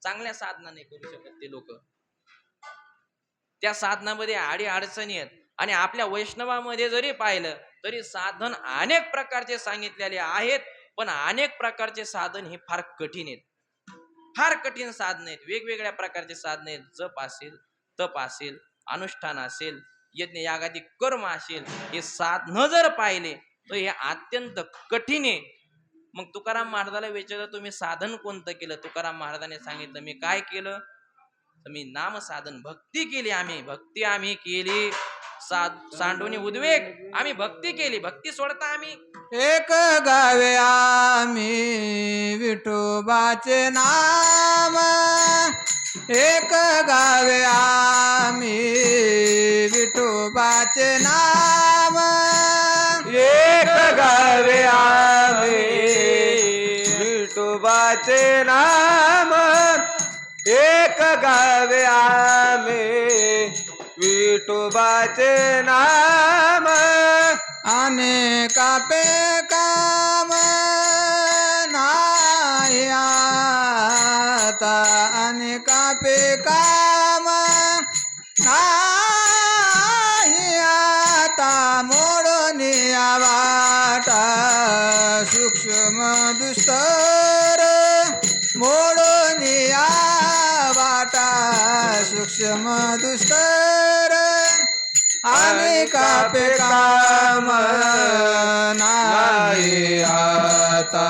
चांगल्या साधना नाही करू शकत ते लोक. त्या साधनामध्ये आडी अडचणी आहेत. आणि आपल्या वैष्णवामध्ये जरी पाहिलं तरी साधन अनेक प्रकारचे सांगितलेले आहेत, पण अनेक प्रकारचे साधन हे फार कठीण आहेत. फार कठीण साधन आहेत, वेगवेगळ्या प्रकारचे साधन आहेत. जप असेल, तप असेल, अनुष्ठान असेल, यज्ञ यागादी कर्म असेल, हे साधन जर पाहिले तर हे अत्यंत कठीण आहे. मग तुकाराम महाराजाला विचारलं, तुम्ही साधन कोणतं केलं? तुकाराम महाराजांनी सांगितलं, मी काय केलं? तर मी नाम साधन भक्ती केली. आम्ही केली. सांडोनी उद्वेग, आम्ही भक्ती केली. भक्ती सोडता आम्ही एक गावे आम्ही विठोबाचे नाम, एक गावे आम्ही विठोबाचे नाम, एक गावे आम्ही विठोबाचे नाम, एक गावे आम्ही विठोबाचे नाम, अनेका पे काम नाही आता, अनेका पे काम नाही आता, मोडून वाटा सूक्ष्म दुस्तर, मोडून वाटा सूक्ष्म दुस्तर, अनेका पे काम नाही आता,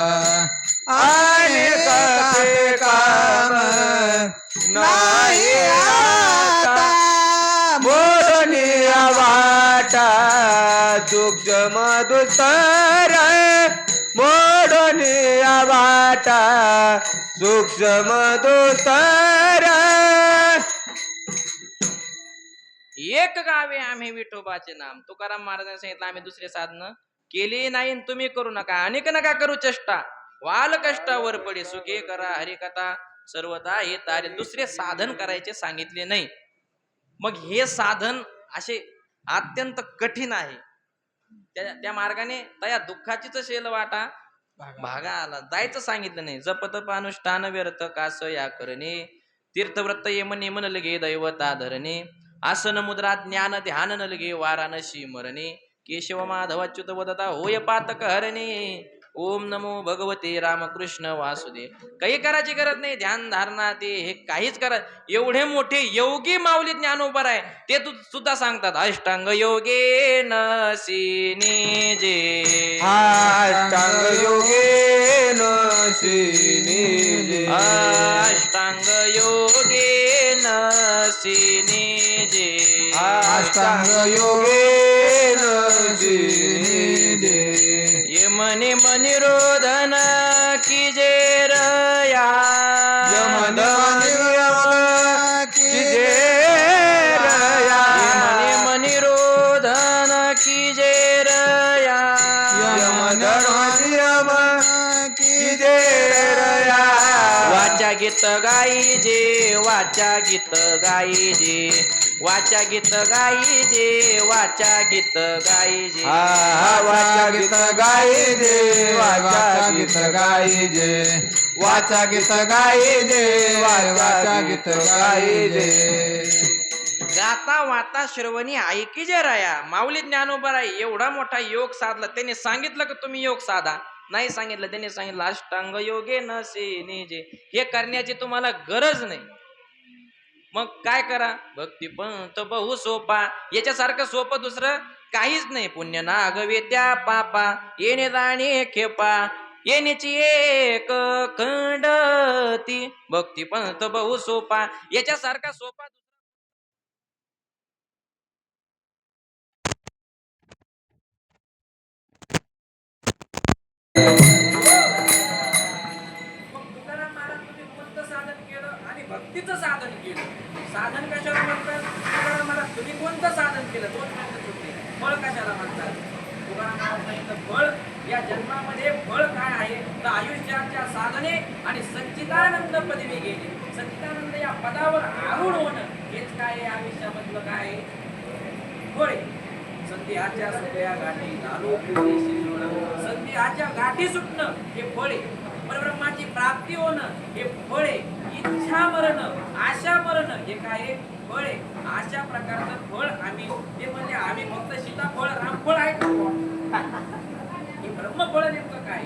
अनेका पे काम नाही आता, मोडून वाटा सूक्ष्म दुस्तर, मोडून वाटा सूक्ष्म दुस्तर, एक गावे आम्ही विठोबाचे नाम. तुकाराम महाराजांनी सांगितलं, आम्ही दुसरे साधन केली नाही, तुम्ही करू नका. अनेक नका करू चेष्टा, वाल कष्टावर पडे सुखे करा हरिकथा सर्वता हे तारे. दुसरे साधन करायचे सांगितले नाही. मग हे साधन असे अत्यंत कठीण आहे. त्या मार्गाने तया दुःखाचीच शेल वाटा भागा आला, जायचं सांगितलं नाही. जपतप अनुष्ठान व्यर्थ कास या करणे, तीर्थव्रत यम नेम न लगे दैवता धरणे, आसन मुद्रा ज्ञान ध्यान न लगे वाराणसी मरणे, केशव माधव अच्युत वदता होय पातक हरणे. ओम नमो भगवते रामकृष्ण वासुदेव. काही करायची गरज नाही, ध्यान धारणा ते हे काहीच करा. एवढे मोठे योगी माऊली ज्ञानोबर आहे, ते सुद्धा सांगतात अष्टांग योगे नसिनी जे, अष्टांग योगे नसिनी जे, अष्टांग योगे नसिनी जे, अष्टांग योगे नसिनी जे, यमने मनिरोधन की जे रया, यमन की जे रया, यमने मनिरोधन की जे रया, यमन की जे रया, वाचा गीत गाई जे, वाचा गीत गाई जे, वाचा गीत गाई जे, वाचा गीत गाई जे, वाचा गीत गाई जे, वाचा गीत गाई जे, वाचा गीत गाई जे, वाचा गीत गाई जे, गाता वाता श्रवणी ऐकी जे राया. माऊली ज्ञानोबा आहे, एवढा मोठा योग साधला. त्याने सांगितलं की तुम्ही योग साधा, नाही सांगितलं. त्याने सांगितलं अष्टांग योगे नसिनी जे, हे करण्याची तुम्हाला गरज नाही. मग काय करा, भक्ती पंथ बहु सोपा, याच्यासारखं सोपं दुसरं काहीच नाही. पुण्य नागवे त्या पापा, येणे जाणे खेपा, येण्याची एक खंडती. भक्ती पंथ बहु सोपा, याच्यासारखा सोपा तुकाराम महाराज तुम्ही कोणतं साधन केलं? आणि भक्तीचं साधन केलं. साधन कशाला म्हणतात? तुकाराम महाराज तुम्ही कोणतं साधन केलं? दोन प्रश्न सुटले. फळ कशाला म्हणतात? तुकाराम महाराज सांगितलं फळ, या जन्मामध्ये फळ काय आहे तर आयुष्याच्या साधने आणि सच्चिदानंद पदवी गेली. सच्चिदानंद या पदावर आरूढ होणं हेच काय आहे आयुष्यामधलं काय आहे? फळ. संध्याच्या सगळ्या गाठी लालू संध्याच्या गाठी सुटणं हे फळ आहे. परब्रह्माची प्राप्ती होणं हे फळ आहे. इच्छा मरण, आशा मरण हे काय आहे? फळ आहे. आशा प्रकारचं फळ आम्ही ते म्हणजे आम्ही फक्त सीताफळ रामफळ आहे का बुवा? हे ब्रह्मफळ नेमकं काय?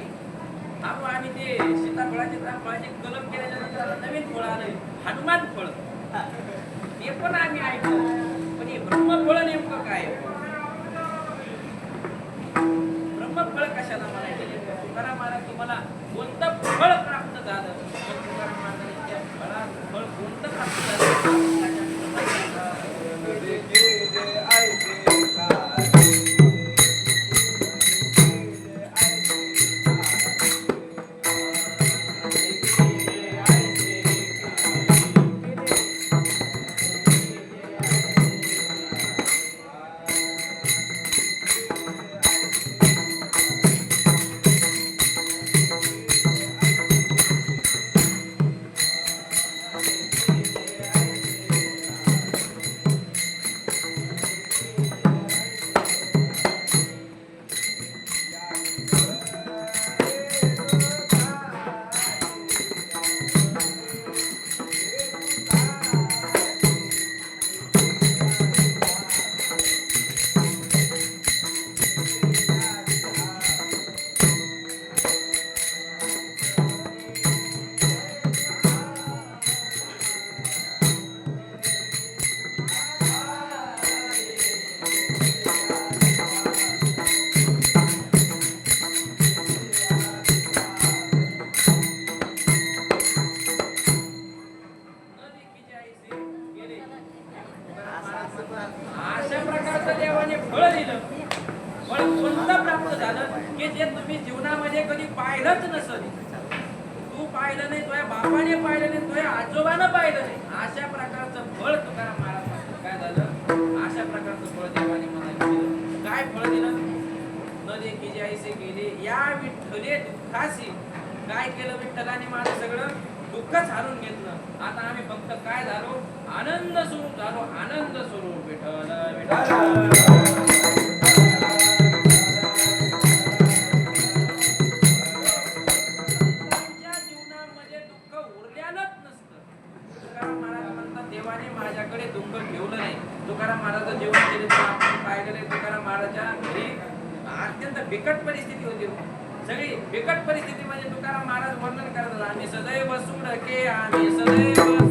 आपण आम्ही ते सीताफळाचे रामफळाचे कलम केल्याच्या नंतर आता नवीन फळ आलंय हनुमान फळ, ते पण आम्ही ऐकलं. पण हे ब्रह्मफळ नेमकं काय? ब्रह्मफळ कशाला म्हणायचे? तुकाराम महाराज तुम्हाला कोणतं फळ प्राप्त झालं? तुकाराम महाराजांच्या फळ कोणतं प्राप्त झालं? अशा प्रकारचं देवाने फळ दिलं. फळ कोणतं प्राप्त झालं की जे तुम्ही जीवनामध्ये कधी पाहिलंच नसेल. तू पाहिलं नाही, तुझ्या बापाने पाहिलं नाही, तुझ्या आजोबानं पाहिलं नाही. अशा प्रकारचं फळ तुकाराम महाराज म्हणतात. काय झालं? अशा प्रकारचं फळ देवाने मला दिलं. काय फळ दिलं? न देखी जे ऐसे गेले या विठ्ठले दुःखासी. काय केलं विठ्ठलाने? माझं सगळं दुःखच हारून घेतलं. आता आम्ही फक्त काय झालो? आनंद स्वरूप झालो. आनंद स्वरूप विठ्ठल विठ्ठल. देवाने माझ्याकडे दुःख ठेवलं नाही. तुकाराम महाराज जीवन चरित्र आपण पाहिलेलं आहे. तुकाराम महाराजांच्या घरी अत्यंत बिकट परिस्थिती होती. सगळी बिकट परिस्थिती म्हणजे तुकाराम महाराज वर्णन करतात. आम्ही सदैव सुडके, आम्ही सदैव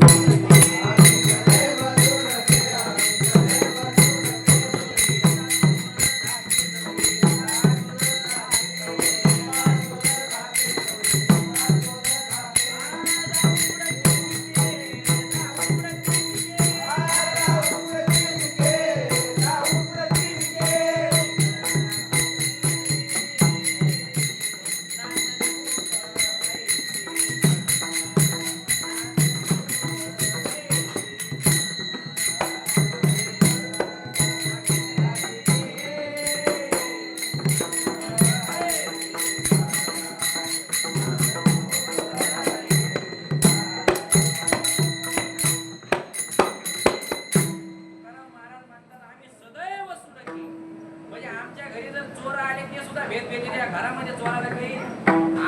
घरामध्ये चोराला काही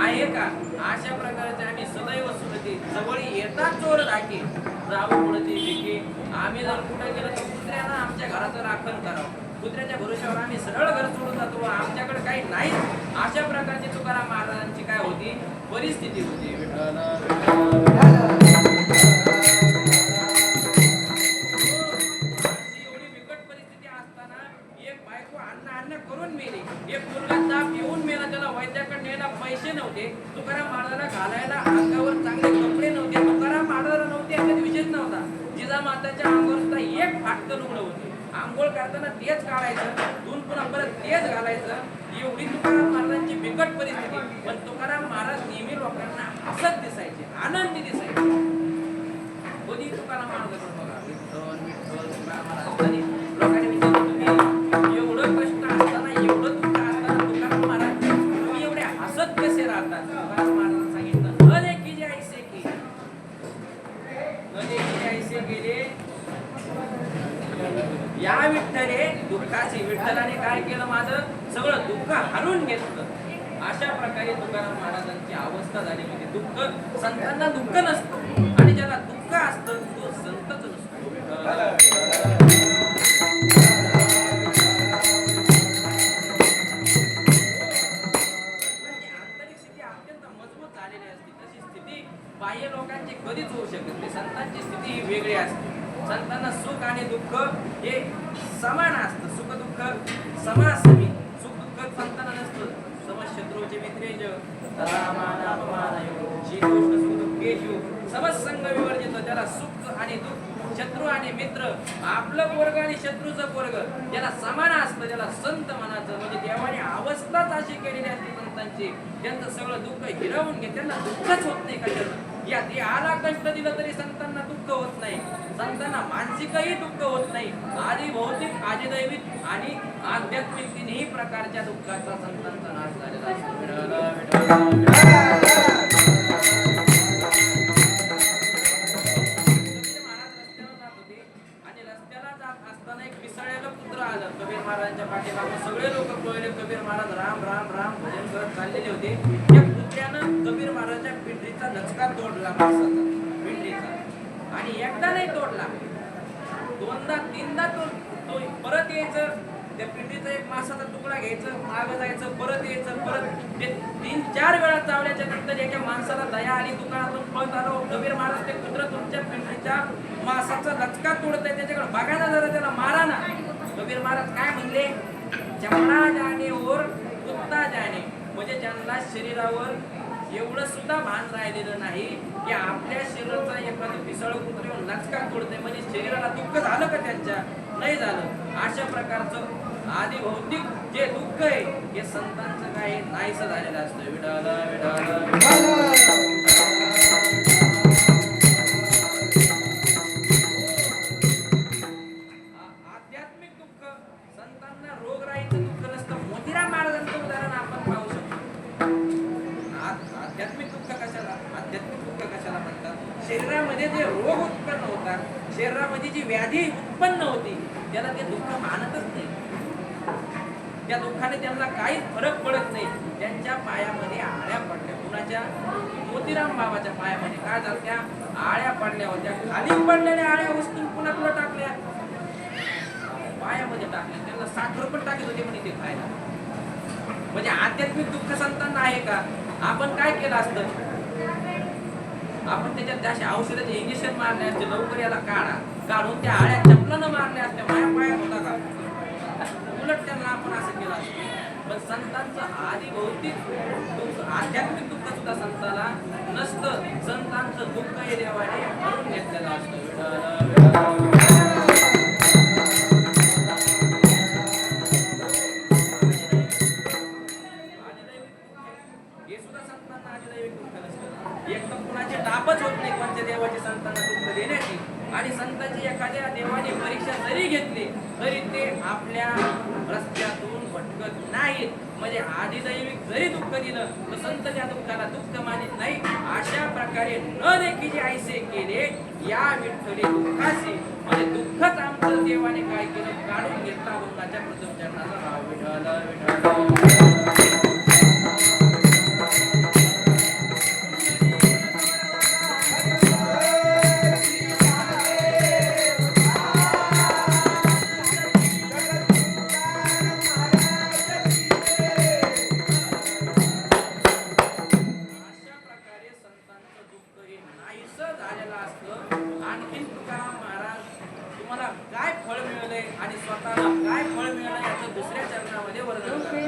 आहे का? अशा प्रकारचे आम्ही सदैव सुरती. जवळी येतात चोर धाके, जावं पडते पिके. आम्ही जर कुठे गेलो तर कुत्र्यानं आमच्या घराचं राखण करावं. कुत्र्याच्या भरोश्यावर आम्ही सरळ घर सोडून जातो. आमच्याकडे काही नाही. अशा प्रकारची तुकाराम महाराजांची काय होती? परिस्थिती होती. एवढी बिकट परिस्थिती असताना एक बायको अन्न करून मेली. एक मुलगा ताप येऊन मेला. त्याला वैद्याकडे न्यायला पैसे नव्हते. तुकाराम महाराजाला घालायला अंगावर चांगले कपडे नव्हते. तुकाराम महाराजाला नव्हते याच्यात विशेष नव्हता. जिजामाताच्या अंगावर सुद्धा एक फाटकं लुगडं होते. आंघोळ करताना तेच काढायचं, धुवून पुन्हा परत तेच घालायचं. एवढी तुकाराम महाराजांची बिकट परिस्थिती. पण तुकाराम महाराज नेहमी लोकांना हसत दिसायचे, आनंदी दिसायचे. कधी तुकाराम महाराजांकडे बघा, विठ्ठल विठ्ठल तुकाराम महाराज. लोकांनी विचारलं, तुम्ही एवढं कष्ट असताना, एवढं दुःख असताना तुकाराम महाराज तुम्ही एवढे हसत कसे राहतात? तुकाराम महाराजांनी सांगितलं, न देखी जे ऐसे की, न देखी जे ऐसे गेले या विठ्ठले दुःखाचे. विठ्ठलाने काय केलं? माझं सगळं दुःख हरून घेतलं. अशा प्रकारे तुकाराम महाराजांची अवस्था झाली. म्हणजे दुःख, संतांना दुःख नसतं आणि ज्याला दुःख असतं तो संतच नसतो. समान असतं. सुख दुःख समासमी. सुख दुःख संताना नसतं. समशत्रूचे मित्रेज रामानापमानयो शीतोष्ण सुख दुःखेषु समसंग विवर्जित. त्याला सुख आणि दुःख, शत्रू आणि मित्र, आपलं पोरग आणि शत्रूचं पोरग ज्याला समान असतं त्याला संत म्हणायचं. म्हणजे देवाने अवस्थाच अशी केलेली असते संतांची, त्यांचं सगळं दुःख हिरावून घे, त्यांना दुःखच होत नाही कशाचं. या देहाला कष्ट दिलं तरी संतांना दुःख होत नाही, संतांना मानसिकही दुःख होत नाही. आधी भौतिक, आधी दैविक आणि आध्यात्मिक तिन्ही प्रकारच्या दुःखाचा संतांचा नाश झालेला असतो. विठ्ठल, कबीर महाराजांच्या पाठीमागे सगळे लोक पळले. कबीर महाराज राम राम राम भजन करत चाललेले होते. त्या कुत्र्यानं कबीर महाराजांच्या पिंडीचा नचका तोडला, माणसाचा पिंडीचा. आणि एकदा नाही तोडला, दोनदा तीनदा तो परत यायचं, त्या पिंडीचा एक मासाचा तुकडा घ्यायचं, मागं जायचं, परत यायचं, परत ते 3-4 वेळा चावल्याच्या नंतर एका माणसाला दया आली, दुकानातून पळत आलो. कबीर महाराज, ते कुत्र तुमच्या पिंडीच्या मासाचा नचका तोडतंय, त्याच्याकडे बघा ना जरा, त्याला मारा ना. कबीर महाराज काय म्हणले? चमडा जाणे और कुत्ता जाणे. म्हणजे ज्यांना शरीरावर एवढं सुद्धा भान राहिलेलं नाही की आपल्या शरीराचा एखादं पिसळ कुत्रे नचका तोडते, म्हणजे शरीराला दुःख झालं का त्यांच्या? नाही झालं. अशा प्रकारचं आधी भौतिक जे दुःख आहे हे संतांचं काय नाहीसं झालेलं असतं. विठाल विठाल शरीरामध्ये जे रोग उत्पन्न होतात, शरीरामध्ये जी व्याधी उत्पन्न होती, त्याला ते दुःख मानतच नाही. त्या दुःखाने त्यांना काहीच फरक पडत नाही. त्यांच्या पायामध्ये आळ्या पडल्या. कुणाच्या? मोतीराम बाबाच्या पायामध्ये काय झालं? त्या आळ्या पडल्या होत्या. खाली पडलेल्या आळ्या वस्तू पुन्हा तुला टाकल्या, पायामध्ये टाकल्या. त्यांना साखर पण टाकत होते म्हणे ते खायला. म्हणजे आध्यात्मिक दुःख संतांना आहे का? आपण काय केलं असतं? आपण त्याच्यात त्याशी औषधाचे इंजेक्शन मारले असते, लवकर याला काढून त्या आळ्या चपलानं मारल्या असत्या, माझ्या पायात होता का? उलट त्यांना आपण असं केलं असतं. पण संतांचं आधी भौतिक दुःख, आध्यात्मिक दुःख सुद्धा संताला नसतं. संतांचं दुःख हे देवाने भरून घेतलेलं असतं. देवाची संतांना दुःख देण्याची, आणि संतांची एखाद्या देवाने परीक्षा जरी घेतली तरी ते आपल्या रस्त्यातून भटकत नाहीत. म्हणजे आदिदैविक जरी दुःख दिलं तर संत त्या दुःखाला दुःख मानित नाही. अशा प्रकारे न देखी जे ऐसे केले या विठ्ठली दुःखाशी, म्हणजे दुःखच आमचं देवाने काय केलं? काढून घेतला. भक्ताच्या प्रथम चरणाचा भाव. विठ्ठल विठ्ठल आणि स्वतःला काय फळ मिळालं याचं दुसऱ्या चरणामध्ये वर्णन करतात.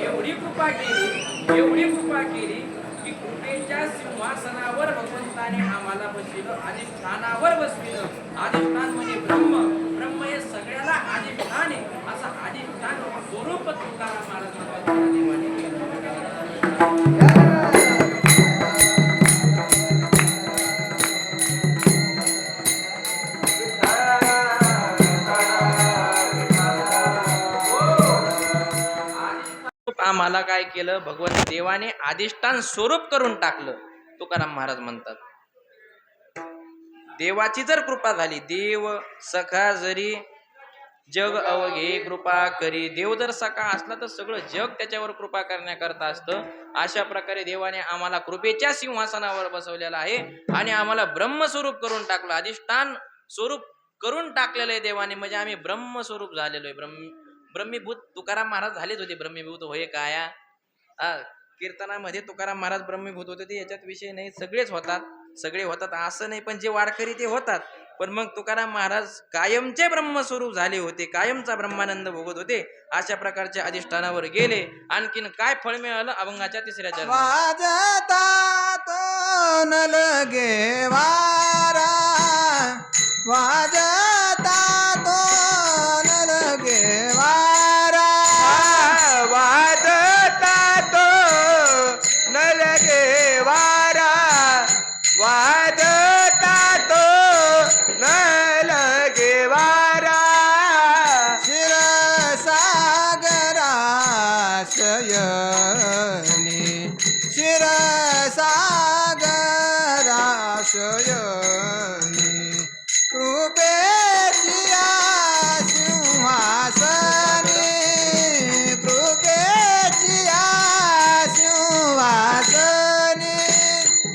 एवढी कृपा केली की कृपेच्या सिंहासनावर भगवंताने आम्हाला बसविलं, अधिष्ठानावर बसविलं. अधिष्ठान म्हणजे ब्रह्म हे सगळ्याला अधिष्ठान आहे. असं अधिष्ठान स्वरूप तुकाराम महाराज भगवंताला देवाने केलं. आम्हाला काय केलं, भगवंत देवाने अधिष्ठान स्वरूप करून टाकलं. तुकाराम महाराज म्हणतात, देवाची जर कृपा झाली, देव सखा जरी जग अवघे कृपा करी. देव जर सखा असला तर सगळं जग त्याच्यावर कृपा करण्याकरता असतं. अशा प्रकारे देवाने आम्हाला कृपेच्या सिंहासनावर बसवलेलं आहे आणि आम्हाला ब्रह्मस्वरूप करून टाकलं, अधिष्ठान स्वरूप करून टाकलेलं आहे देवाने. म्हणजे आम्ही ब्रह्मस्वरूप झालेलो आहे. ब्रह्मीभूत तुकाराम महाराज झालेच होते. ब्रह्मीभूत होय काया, कीर्तनामध्ये तुकाराम महाराज ब्रह्मीभूत होते ते याच्यात विषय नाही. सगळे होतात असं नाही, पण जे वारकरी ते होतात. पण मग तुकाराम महाराज कायमचे ब्रह्मस्वरूप झाले होते, कायमचा ब्रह्मानंद भोगत होते. अशा प्रकारच्या अधिष्ठानावर गेले. आणखीन काय फळ मिळालं अभंगाच्या तिसऱ्या चरणात, वाजता तो न लगे वारा, वाजता तो न लगे वारा, वाजता तो न लगे वारा, वाजता तो न लगे वारा. क्षीरसागराशयनी, क्षीरसागराशयनी, कृपेचिया सिंहासनी, कृपेचिया सिंहासनी.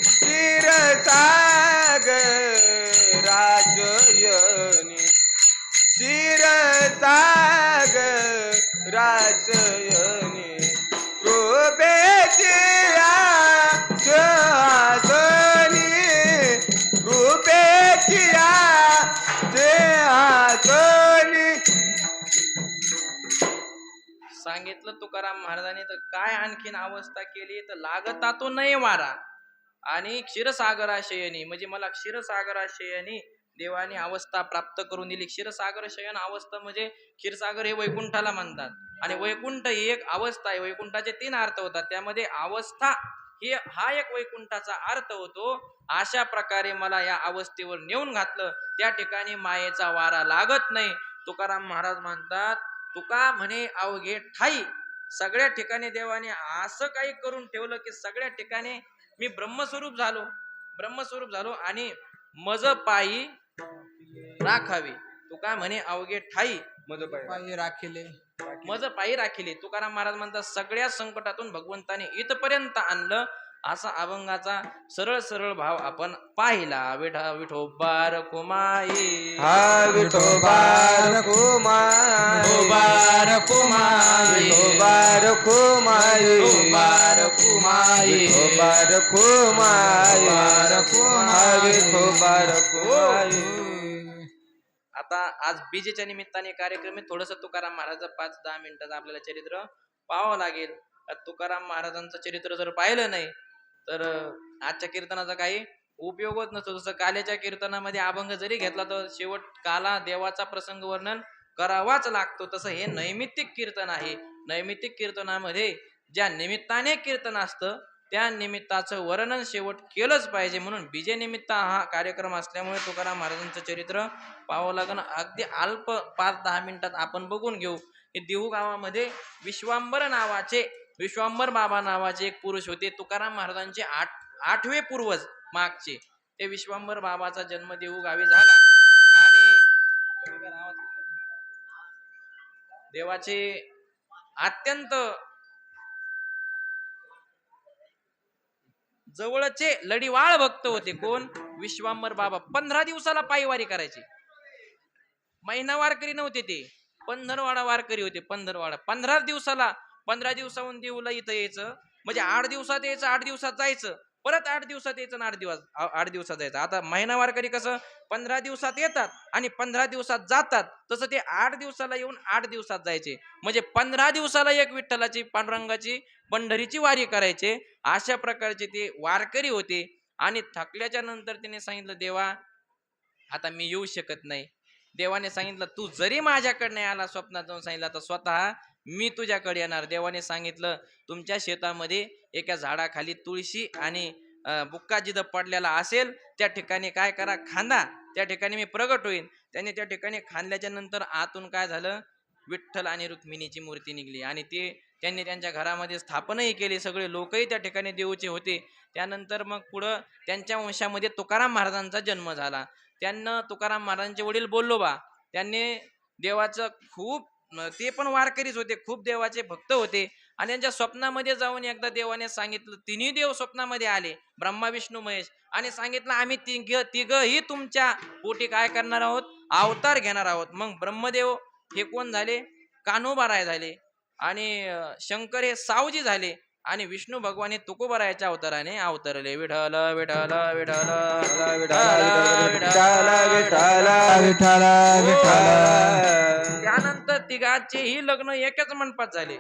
क्षीरसागराशयनी, क्षीरसागराशयनी, कृपेचिया सिंहासनी, कृपेचिया सिंहासनी. सांगितलं तुकाराम महाराजांनी. तर काय आणखीन अवस्था केली, तर लागता तो नाही वारा आणि क्षीरसागराशयनी, म्हणजे मला क्षीरसागराशयनी देवाने अवस्था प्राप्त करून दिली. क्षीरसागर शयन अवस्था म्हणजे क्षीरसागर हे वैकुंठाला म्हणतात आणि वैकुंठ ही एक अवस्था आहे. वैकुंठाचे 3 अर्थ होतात, त्यामध्ये अवस्था ही हा एक वैकुंठाचा अर्थ होतो. अशा प्रकारे मला या अवस्थेवर नेऊन घातलं. त्या ठिकाणी मायेचा वारा लागत नाही. तुकाराम महाराज म्हणतात, तुका म्हणे अवघे ठाई. सगळ्या ठिकाणी देवाने असं काही करून ठेवलं की सगळ्या ठिकाणी मी ब्रह्मस्वरूप झालो आणि मज पायी राखावी. तुका म्हणे अवघे ठाई मज पायी राखिले. तुकाराम महाराज म्हणतात, सगळ्या संकटातून भगवंताने इथपर्यंत आणलं. असा अभंगाचा सरळ भाव आपण पाहिला. विठोबा रखुमाई, हा विठोबा रखुमाई, विठोबा रखुमाई, विठोबा रखुमाई, विठोबा रखुमाई, विठोबा रखुमाई, विठोबा रखुमाई. आता आज बीजेच्या निमित्ताने कार्यक्रम आहे. थोडस तुकाराम महाराजांचं 5-10 मिनिटाचं आपल्याला चरित्र पाहावं लागेल. तुकाराम महाराजांचं चरित्र जर पाहिलं नाही तर आजच्या कीर्तनाचा काही उपयोग होत नसतो. जसं काल्याच्या कीर्तनामध्ये अभंग जरी घेतला तर शेवट काला देवाचा प्रसंग वर्णन करावाच लागतो. तसं हे नैमित्तिक कीर्तन आहे. नैमित्तिक कीर्तनामध्ये ज्या निमित्ताने कीर्तन असतं त्या निमित्ताचं वर्णन शेवट केलंच पाहिजे. म्हणून बीजे निमित्त हा कार्यक्रम असल्यामुळे तुकाराम महाराजांचं चरित्र पाहावं लागणं अगदी अल्प 5-10 मिनिटात आपण बघून घेऊ. हे देहू गावामध्ये विश्वांबर बाबा नावाचे एक पुरुष होते. तुकाराम महाराजांचे 8वे पूर्वज मागचे. ते विश्वांबर बाबाचा जन्म देहू गावी झाला आणि देवाचे अत्यंत जवळचे लढीवाळ भक्त होते. कोण? विश्वांबर बाबा. 15 दिवसाला पायवारी करायचे. महिना वारकरी नव्हते ते, पंधरवाडा वारकरी होते. 15 दिवसाला, 15 दिवसाहून देऊला इथं यायचं म्हणजे 8 दिवसात यायचं, 8 दिवसात जायचं. परत 8 दिवसात यायचं आणि 8 दिवसात जायचं. आता महिना वारकरी कसं 15 दिवसात येतात आणि 15 दिवसात जातात, तसं ते 8 दिवसाला येऊन 8 दिवसात जायचे. म्हणजे 15 दिवसाला एक विठ्ठलाची पांडुरंगाची पंढरीची वारी करायचे. अशा प्रकारचे ते वारकरी होते. आणि थकल्याच्या नंतर त्याने सांगितलं, देवा आता मी येऊ शकत नाही. देवाने सांगितलं, तू जरी माझ्याकडे नाही आला, स्वप्नात जाऊन सांगितलं, तर स्वतः मी तुझ्याकडे येणार. देवाने सांगितलं, तुमच्या शेतामध्ये एका झाडाखाली तुळशी आणि बुक्का जिथं पडलेला असेल त्या ठिकाणी काय करा, खांदा, त्या ठिकाणी मी प्रगट होईन. त्याने त्या ठिकाणी खांदल्याच्या नंतर आतून काय झालं, विठ्ठल आणि रुक्मिणीची मूर्ती निघली. आणि ते त्यांनी त्यांच्या घरामध्ये स्थापनही केली. सगळे लोकही त्या ठिकाणी देऊचे होते. त्यानंतर मग पुढं त्यांच्या वंशामध्ये तुकाराम महाराजांचा जन्म झाला. त्यांना तुकाराम महाराजांचे वडील बोल्लोबा, त्यांनी देवाचं खूप ते पण वारकरीच होते, खूप देवाचे भक्त होते. आणि त्यांच्या स्वप्नामध्ये जाऊन एकदा देवाने सांगितलं, तिन्ही देव स्वप्नामध्ये आले, ब्रह्मा विष्णू महेश, आणि सांगितलं, आम्ही तिघही तुमच्या पोटी काय करणार आहोत, अवतार घेणार आहोत. मग ब्रह्मदेव हे कोण झाले, कान्होबाराय झाले. आणि शंकर हे सावजी झाले. आणि विष्णू भगवान हे तुकोबारायाच्या अवताराने अवतरले. विठ्ठल विठ्ठल विठ्ठल विठ्ठल विठ्ठल विठ्ठल विठ्ठल. त्यानंतर तिघांचेही लग्न एकच मंडपात झाले.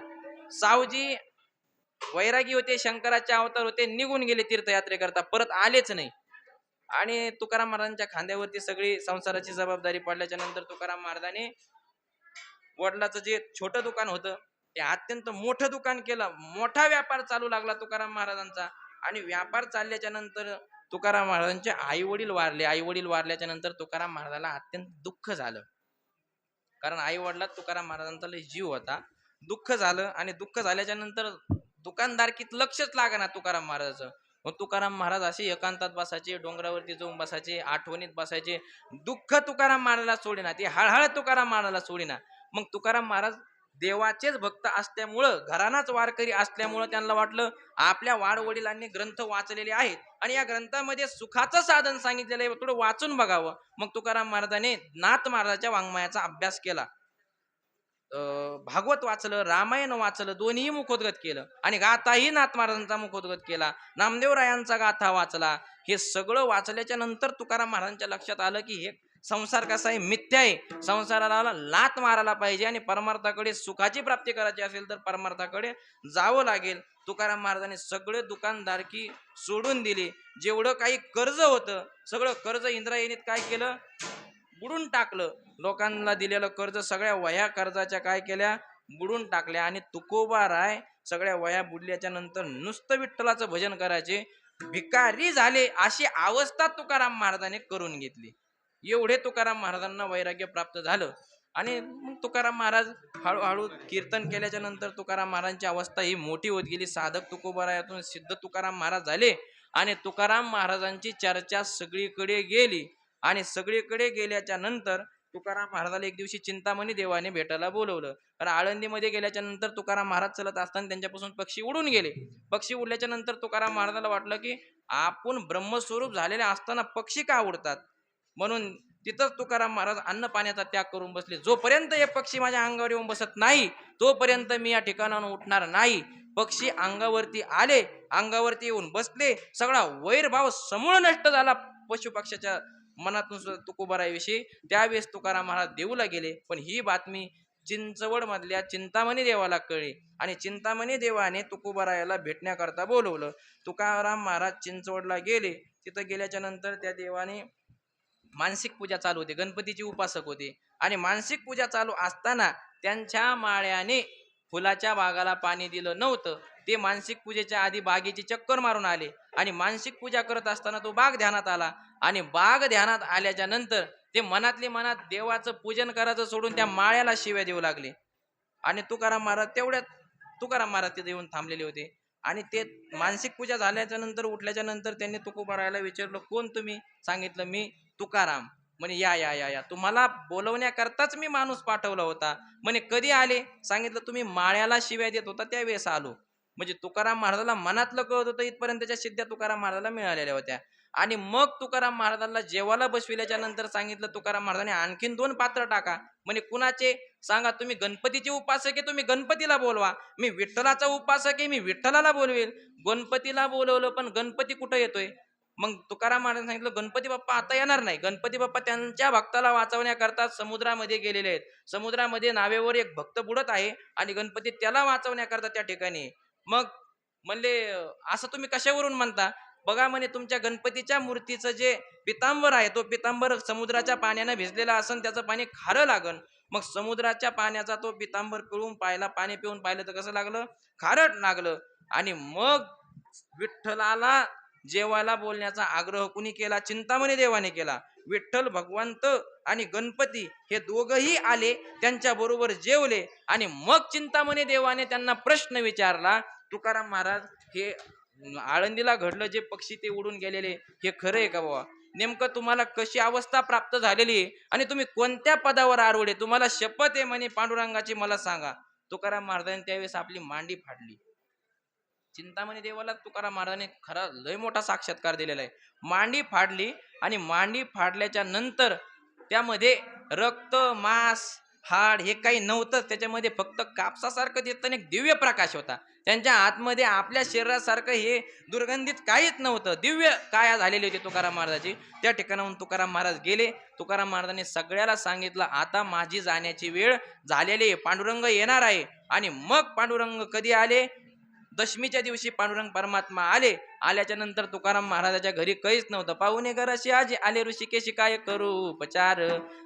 सावजी वैरागी होते, शंकराचे अवतार होते, निघून गेले तीर्थयात्रेकरता, परत आलेच नाही. आणि तुकाराम महाराजांच्या खांद्यावरती सगळी संसाराची जबाबदारी पडल्याच्या नंतर तुकाराम महाराजांनी वडिलाचं जे छोटं दुकान होतं ते अत्यंत मोठं दुकान केलं. मोठा व्यापार चालू लागला तुकाराम महाराजांचा. आणि व्यापार चालल्याच्या नंतर तुकाराम महाराजांचे आई वडील वारले. आई वडील वारल्याच्या नंतर तुकाराम महाराजाला अत्यंत दुःख झालं, कारण आई वडिलात तुकाराम महाराजांचा लय जीव होता. दुःख झालं. आणि दुःख झाल्याच्या नंतर दुकानदारकीत लक्षच लागना तुकाराम महाराजाचं. मग तुकाराम महाराज असे एकांतात बसायचे, डोंगरावरती जाऊन बसायचे, आठवणीत बसायचे. दुःख तुकाराम महाराजला सोडेना, ते हळहळ तुकाराम महाराजला सोडेना. मग तुकाराम महाराज देवाचेच भक्त असल्यामुळं, घरानाच वारकरी असल्यामुळं त्यांना वाटलं, आपल्या वाडवडिलांनी ग्रंथ वाचलेले आहेत आणि या ग्रंथामध्ये सुखाचं साधन सांगितलेलं आहे, थोडं वाचून बघावं. मग तुकाराम महाराजांनी नाथ महाराजांच्या वाङ्मयाचा अभ्यास केला. भागवत वाचलं, रामायण वाचलं, दोन्ही मुखोद्गत केलं. आणि गाथाही नाथ महाराजांचा मुखोद्गत केला. नामदेवरायांचा गाथा वाचला. हे सगळं वाचल्याच्या नंतर तुकाराम महाराजांच्या लक्षात आलं की हे संसार कसा आहे, मिथ्या आहे. संसाराला लात मारायला पाहिजे आणि परमार्थाकडे सुखाची प्राप्ती करायची असेल तर परमार्थाकडे जावं लागेल. तुकाराम महाराजांनी सगळे दुकानदारकी सोडून दिली. जेवढं काही कर्ज होतं सगळं कर्ज इंद्रायणीत काय केलं, बुडून टाकलं. लोकांना दिलेलं कर्ज, सगळ्या वह्या कर्जाच्या काय केल्या, बुडून टाकल्या. आणि तुकोबाराय सगळ्या वह्या बुडल्याच्या नंतर नुसतं विठ्ठलाचं भजन करायचे, भिकारी झाले अशी अवस्था तुकाराम महाराजांनी करून घेतली. एवढे तुकाराम महाराजांना वैराग्य प्राप्त झालं. आणि मग तुकाराम महाराज हळूहळू कीर्तन केल्याच्या नंतर तुकाराम महाराजांची अवस्था ही मोठी होत गेली. साधक तुकोबारायातून सिद्ध तुकाराम महाराज झाले. आणि तुकाराम महाराजांची चर्चा सगळीकडे गेली. आणि सगळीकडे गेल्याच्या नंतर तुकाराम महाराजाला एक दिवशी चिंतामणी देवाने भेटायला बोलवलं. तर आळंदीमध्ये गेल्याच्या नंतर तुकाराम महाराज चलत असताना त्यांच्यापासून पक्षी उडून गेले. पक्षी उडल्याच्या नंतर तुकाराम महाराजाला वाटलं की आपण ब्रह्मस्वरूप झालेले असताना पक्षी का उडतात. म्हणून तिथंच तुकाराम महाराज अन्न पाण्याचा त्याग करून बसले. जोपर्यंत हे पक्षी माझ्या अंगावर येऊन बसत नाही तोपर्यंत मी या ठिकाणावर उठणार नाही. पक्षी अंगावरती आले, अंगावरती येऊन बसले, सगळा वैरभाव समूळ नष्ट झाला पशु पक्षाच्या मनातून तुकोबाराविषयी. त्यावेळेस तुकाराम महाराज देऊला गेले. पण ही बातमी चिंचवड मधल्या चिंतामणी देवाला कळली. आणि चिंतामणी देवाने तुकोबारायाला भेटण्याकरता बोलवलं. तुकाराम महाराज चिंचवडला गेले. तिथं गेल्याच्या नंतर त्या देवाने मानसिक पूजा चालू होती, गणपतीची उपासक होते. आणि मानसिक पूजा चालू असताना त्यांच्या माळ्याने फुलाच्या बागाला पाणी दिलं नव्हतं. ते मानसिक पूजेच्या आधी बागेची चक्कर मारून आले. आणि मानसिक पूजा करत असताना तो बाग ध्यानात आला. आणि बाग ध्यानात आल्याच्या नंतर ते मनातले मनात देवाचं पूजन करायचं सोडून त्या माळ्याला शिव्या देऊ लागले. आणि तुकाराम महाराज तिथे येऊन थांबलेले होते. आणि ते मानसिक पूजा झाल्याच्या नंतर उठल्याच्या नंतर त्यांनी तुकोबारायाला विचारलं, कोण तुम्ही. सांगितलं, मी तुकाराम. म्हणे या या या या तुम्हाला बोलवण्याकरताच मी माणूस पाठवला होता. म्हणे कधी आले. सांगितलं, तुम्ही माळ्याला शिव्या देत होता त्यावेळेस आलो. म्हणजे तुकाराम महाराजाला मनातलं कळत होतं. इथपर्यंतच्या सिद्ध्या तुकाराम महाराजाला मिळालेल्या होत्या. आणि मग तुकाराम महाराजांना जेवायला बसविल्याच्या नंतर सांगितलं तुकाराम महाराजांनी आणखीन 2 पात्र टाका. म्हणे कुणाचे सांगा, तुम्ही गणपतीचे उपासक आहे तुम्ही गणपतीला बोलवा, मी विठ्ठलाचा उपासक आहे मी विठ्ठलाला बोलवेल. गणपतीला बोलवलं पण गणपती कुठं येतोय? मग तुकाराम महाराज सांगितलं गणपती बाप्पा आता येणार नाही. गणपती बाप्पा त्यांच्या भक्ताला वाचवण्याकरता समुद्रामध्ये गेलेले आहेत. समुद्रामध्ये नावेवर एक भक्त बुडत आहे आणि गणपती त्याला वाचवण्याकरता त्या ठिकाणी. मग म्हणले असं तुम्ही कशावरून म्हणता? बघा म्हणे तुमच्या गणपतीच्या मूर्तीचं जे पितांबर आहे तो पितांबर समुद्राच्या पाण्याने भिजलेला असन, त्याचं पाणी खारं लागन. मग समुद्राच्या पाण्याचा तो पितांबर पिळून पाहिला, पाणी पिऊन पाहिलं तर कसं लागलं? खारट लागलं. आणि मग विठ्ठलाला जेवायला बोलण्याचा आग्रह कुणी केला? चिंतामणी देवाने केला. विठ्ठल भगवंत आणि गणपती हे दोघही आले, त्यांच्या बरोबर जेवले आणि मग चिंतामणी देवाने त्यांना प्रश्न विचारला, तुकाराम महाराज हे आळंदीला घडलं जे पक्षी ते उडून गेलेले हे खरं आहे का बाबा? नेमकं तुम्हाला कशी अवस्था प्राप्त झालेली आहे आणि तुम्ही कोणत्या पदावर आरूढे? तुम्हाला शपथ आहे म्हणे पांडुरंगाची मला सांगा. तुकाराम महाराजांनी त्यावेळेस आपली मांडी फाडली. चिंतामणी देवाला तुकाराम महाराजांनी खरा लय मोठा साक्षात्कार दिलेला आहे. मांडी फाडली आणि मांडी फाडल्याच्या नंतर त्यामध्ये रक्त मांस हाड हे काही नव्हतं. त्याच्यामध्ये फक्त कापसासारखं दिसताना एक दिव्य प्रकाश होता. त्यांच्या आतमध्ये आपल्या शरीरासारखं हे दुर्गंधित काहीच नव्हतं. दिव्य काया झालेली होती तुकाराम महाराजाची. त्या ठिकाणाहून तुकाराम महाराज गेले. तुकाराम महाराजांनी सगळ्याला सांगितलं आता माझी जाण्याची वेळ झालेली आहे, पांडुरंग येणार आहे. आणि मग पांडुरंग कधी आले? दशमीच्या दिवशी पांडुरंग परमात्मा आले. आल्याच्या नंतर तुकाराम महाराजाच्या घरी काहीच नव्हतं. पाहुणे घराशी आजी आले ऋषिकेशी काय करू उपचार,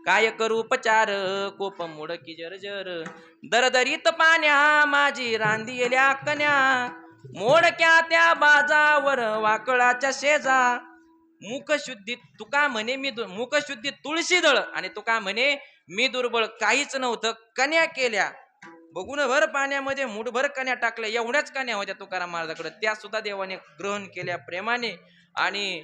काय करू उपचार, कोप मुडकी जर्जर दरदरीत पाण्या माझी रांदियल्या कन्या, मोडक्या त्या बाजावर वाकळाच्या शेजा, मुखशुद्धी तुका म्हणे मी मुखशुद्धी तुळशी दळ आणि तुका म्हणे मी दुर्बळ काहीच नव्हतं, कन्या केल्या. बघून भर पाण्यामध्ये मुठभर कन्या टाकल्या, एवढ्याच कन्या होत्या तुकाराम महाराजाकडे. त्या सुद्धा देवाने ग्रहण केल्या प्रेमाने. आणि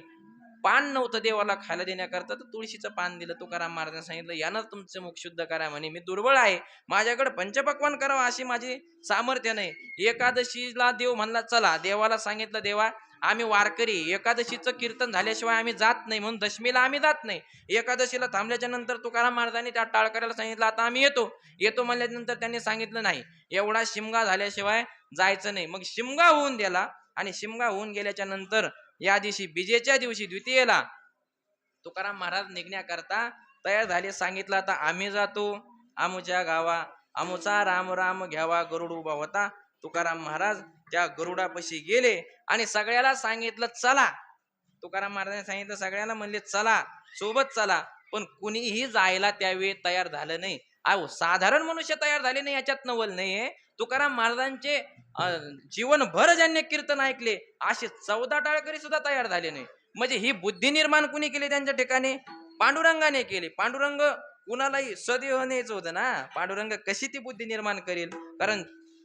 पान नव्हतं देवाला खायला देण्याकरता तर तुळशीचं पान दिलं. तुकाराम महाराजांनी सांगितलं यानं तुमचं मुख शुद्ध करा म्हणे, मी दुर्बळ आहे, माझ्याकडे पंचपक्वान करावं अशी माझी सामर्थ्य नाही. एकादशीला देव म्हणला चला, देवाला सांगितलं देवा आम्ही वारकरी, एकादशीचं कीर्तन झाल्याशिवाय आम्ही जात नाही, म्हणून दशमीला आम्ही जात नाही. एकादशीला थांबल्याच्या नंतर तुकाराम महाराजांनी त्या टाळकऱ्याला सांगितलं आता आम्ही येतो म्हणल्यानंतर त्यांनी सांगितलं नाही, एवढा शिमगा झाल्याशिवाय जायचं नाही. मग शिमगा होऊन गेला आणि शिमगा होऊन गेल्याच्या नंतर या दिवशी बीजेच्या दिवशी द्वितीयेला तुकाराम महाराज निघण्याकरता तयार झाले. सांगितलं आता आम्ही जातो आमुच्या गावा, आमुचा राम राम घ्यावा. गरुड उभा होता. तुकाराम महाराज त्या गरुडापाशी गेले आणि सगळ्याला सांगितलं चला. तुकाराम महाराजांनी सांगितलं सगळ्यांना, म्हणले चला सोबत चला. पण कुणीही जायला त्यावेळी तयार झालं नाही. अहो साधारण मनुष्य तयार झाले नाही याच्यात नवल नाहीये. तुकाराम महाराजांचे जीवनभर ज्यांनी कीर्तन ऐकले असे 14 टाळकरी सुद्धा तयार झाले नाही. म्हणजे ही बुद्धी निर्माण कुणी केली त्यांच्या ठिकाणी? पांडुरंगाने केली. पांडुरंग कुणालाही सदैव न्यायचं होतं ना. पांडुरंग कशी ती बुद्धी निर्माण करेल? कारण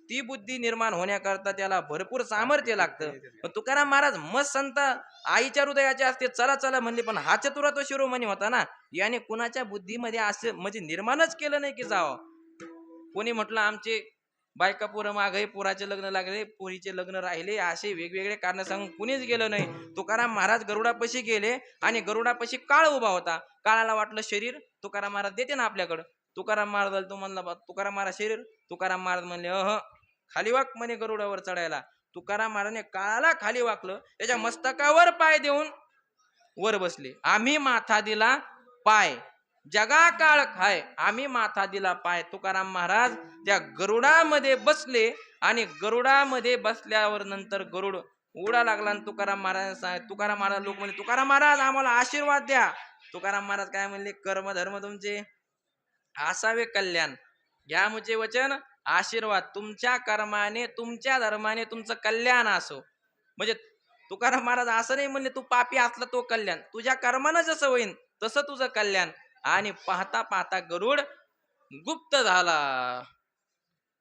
ती बुद्धी निर्माण होण्याकरता त्याला भरपूर सामर्थ्य लागतं. पण तुकाराम महाराज मस्त संत आईच्या हृदयाचे असते, चला चला म्हणले, पण हा चतुरात्व शिरोमणी होता ना, याने कुणाच्या बुद्धीमध्ये असं म्हणजे निर्माणच केलं नाही की जावं. कोणी म्हटलं आमचे बायका पोरं मागे, पोराचे लग्न लागले, पोरीचे लग्न राहिले, असे वेगवेगळे कारण सांगून कुणीच गेलं नाही. तुकाराम महाराज गरुडापाशी गेले आणि गरुडापाशी काळ उभा होता. काळाला वाटलं शरीर तुकाराम महाराज देते ना आपल्याकडं. तुकाराम महाराज तो म्हणला तुकाराम महाराज शरीर. तुकाराम महाराज म्हणले खाली वाक म्हणे गरुडावर चढायला. तुकाराम महाराजने काळाला खाली वाकलं, त्याच्या मस्तकावर पाय देऊन वर बसले. आम्ही माथा दिला पाय जगा काळ खाय, आम्ही माथा दिला पाय. तुकाराम महाराज त्या गरुडामध्ये बसले आणि गरुडामध्ये बसल्यावर नंतर गरुड उडा लागला आणि तुकाराम महाराज लोक म्हणले तुकाराम महाराज आम्हाला आशीर्वाद द्या. तुकाराम महाराज काय म्हणले, कर्म धर्म तुमचे असावे कल्याण, घ्या मुझे वचन आशीर्वाद, तुमच्या कर्माने तुमच्या धर्माने तुमचं कल्याण असो. म्हणजे तुकाराम महाराज असं नाही म्हणले तू पापी असला तो कल्याण, तुझ्या कर्मानं जसं होईन तसं तुझं कल्याण. आणि पाहता पाहता गरुड गुप्त झाला.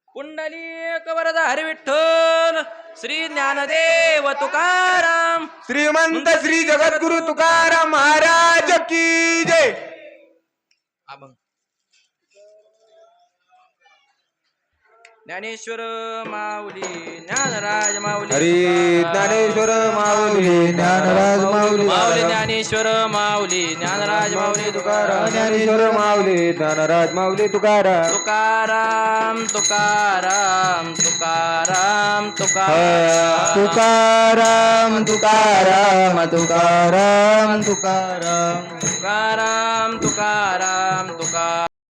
कुंडलिक वरदा हरी विठ्ठल श्री ज्ञानदेव तुकाराम श्रीमंत श्री जगद्गुरु तुकाराम महाराज की जय. अभंग ज्ञानेश्वर माऊली ज्ञानराज माऊली हरी ज्ञानेश्वर माऊली ज्ञानराज माऊली माऊली ज्ञानेश्वर माऊली ज्ञानराज माऊली तुकाराम ज्ञानेश्वर माऊली ज्ञानराज माऊली तुकाराम तुकाराम तुकाराम तुकाराम तुकाराम तुकाराम तुकाराम तुकाराम तुकाराम तुकाराम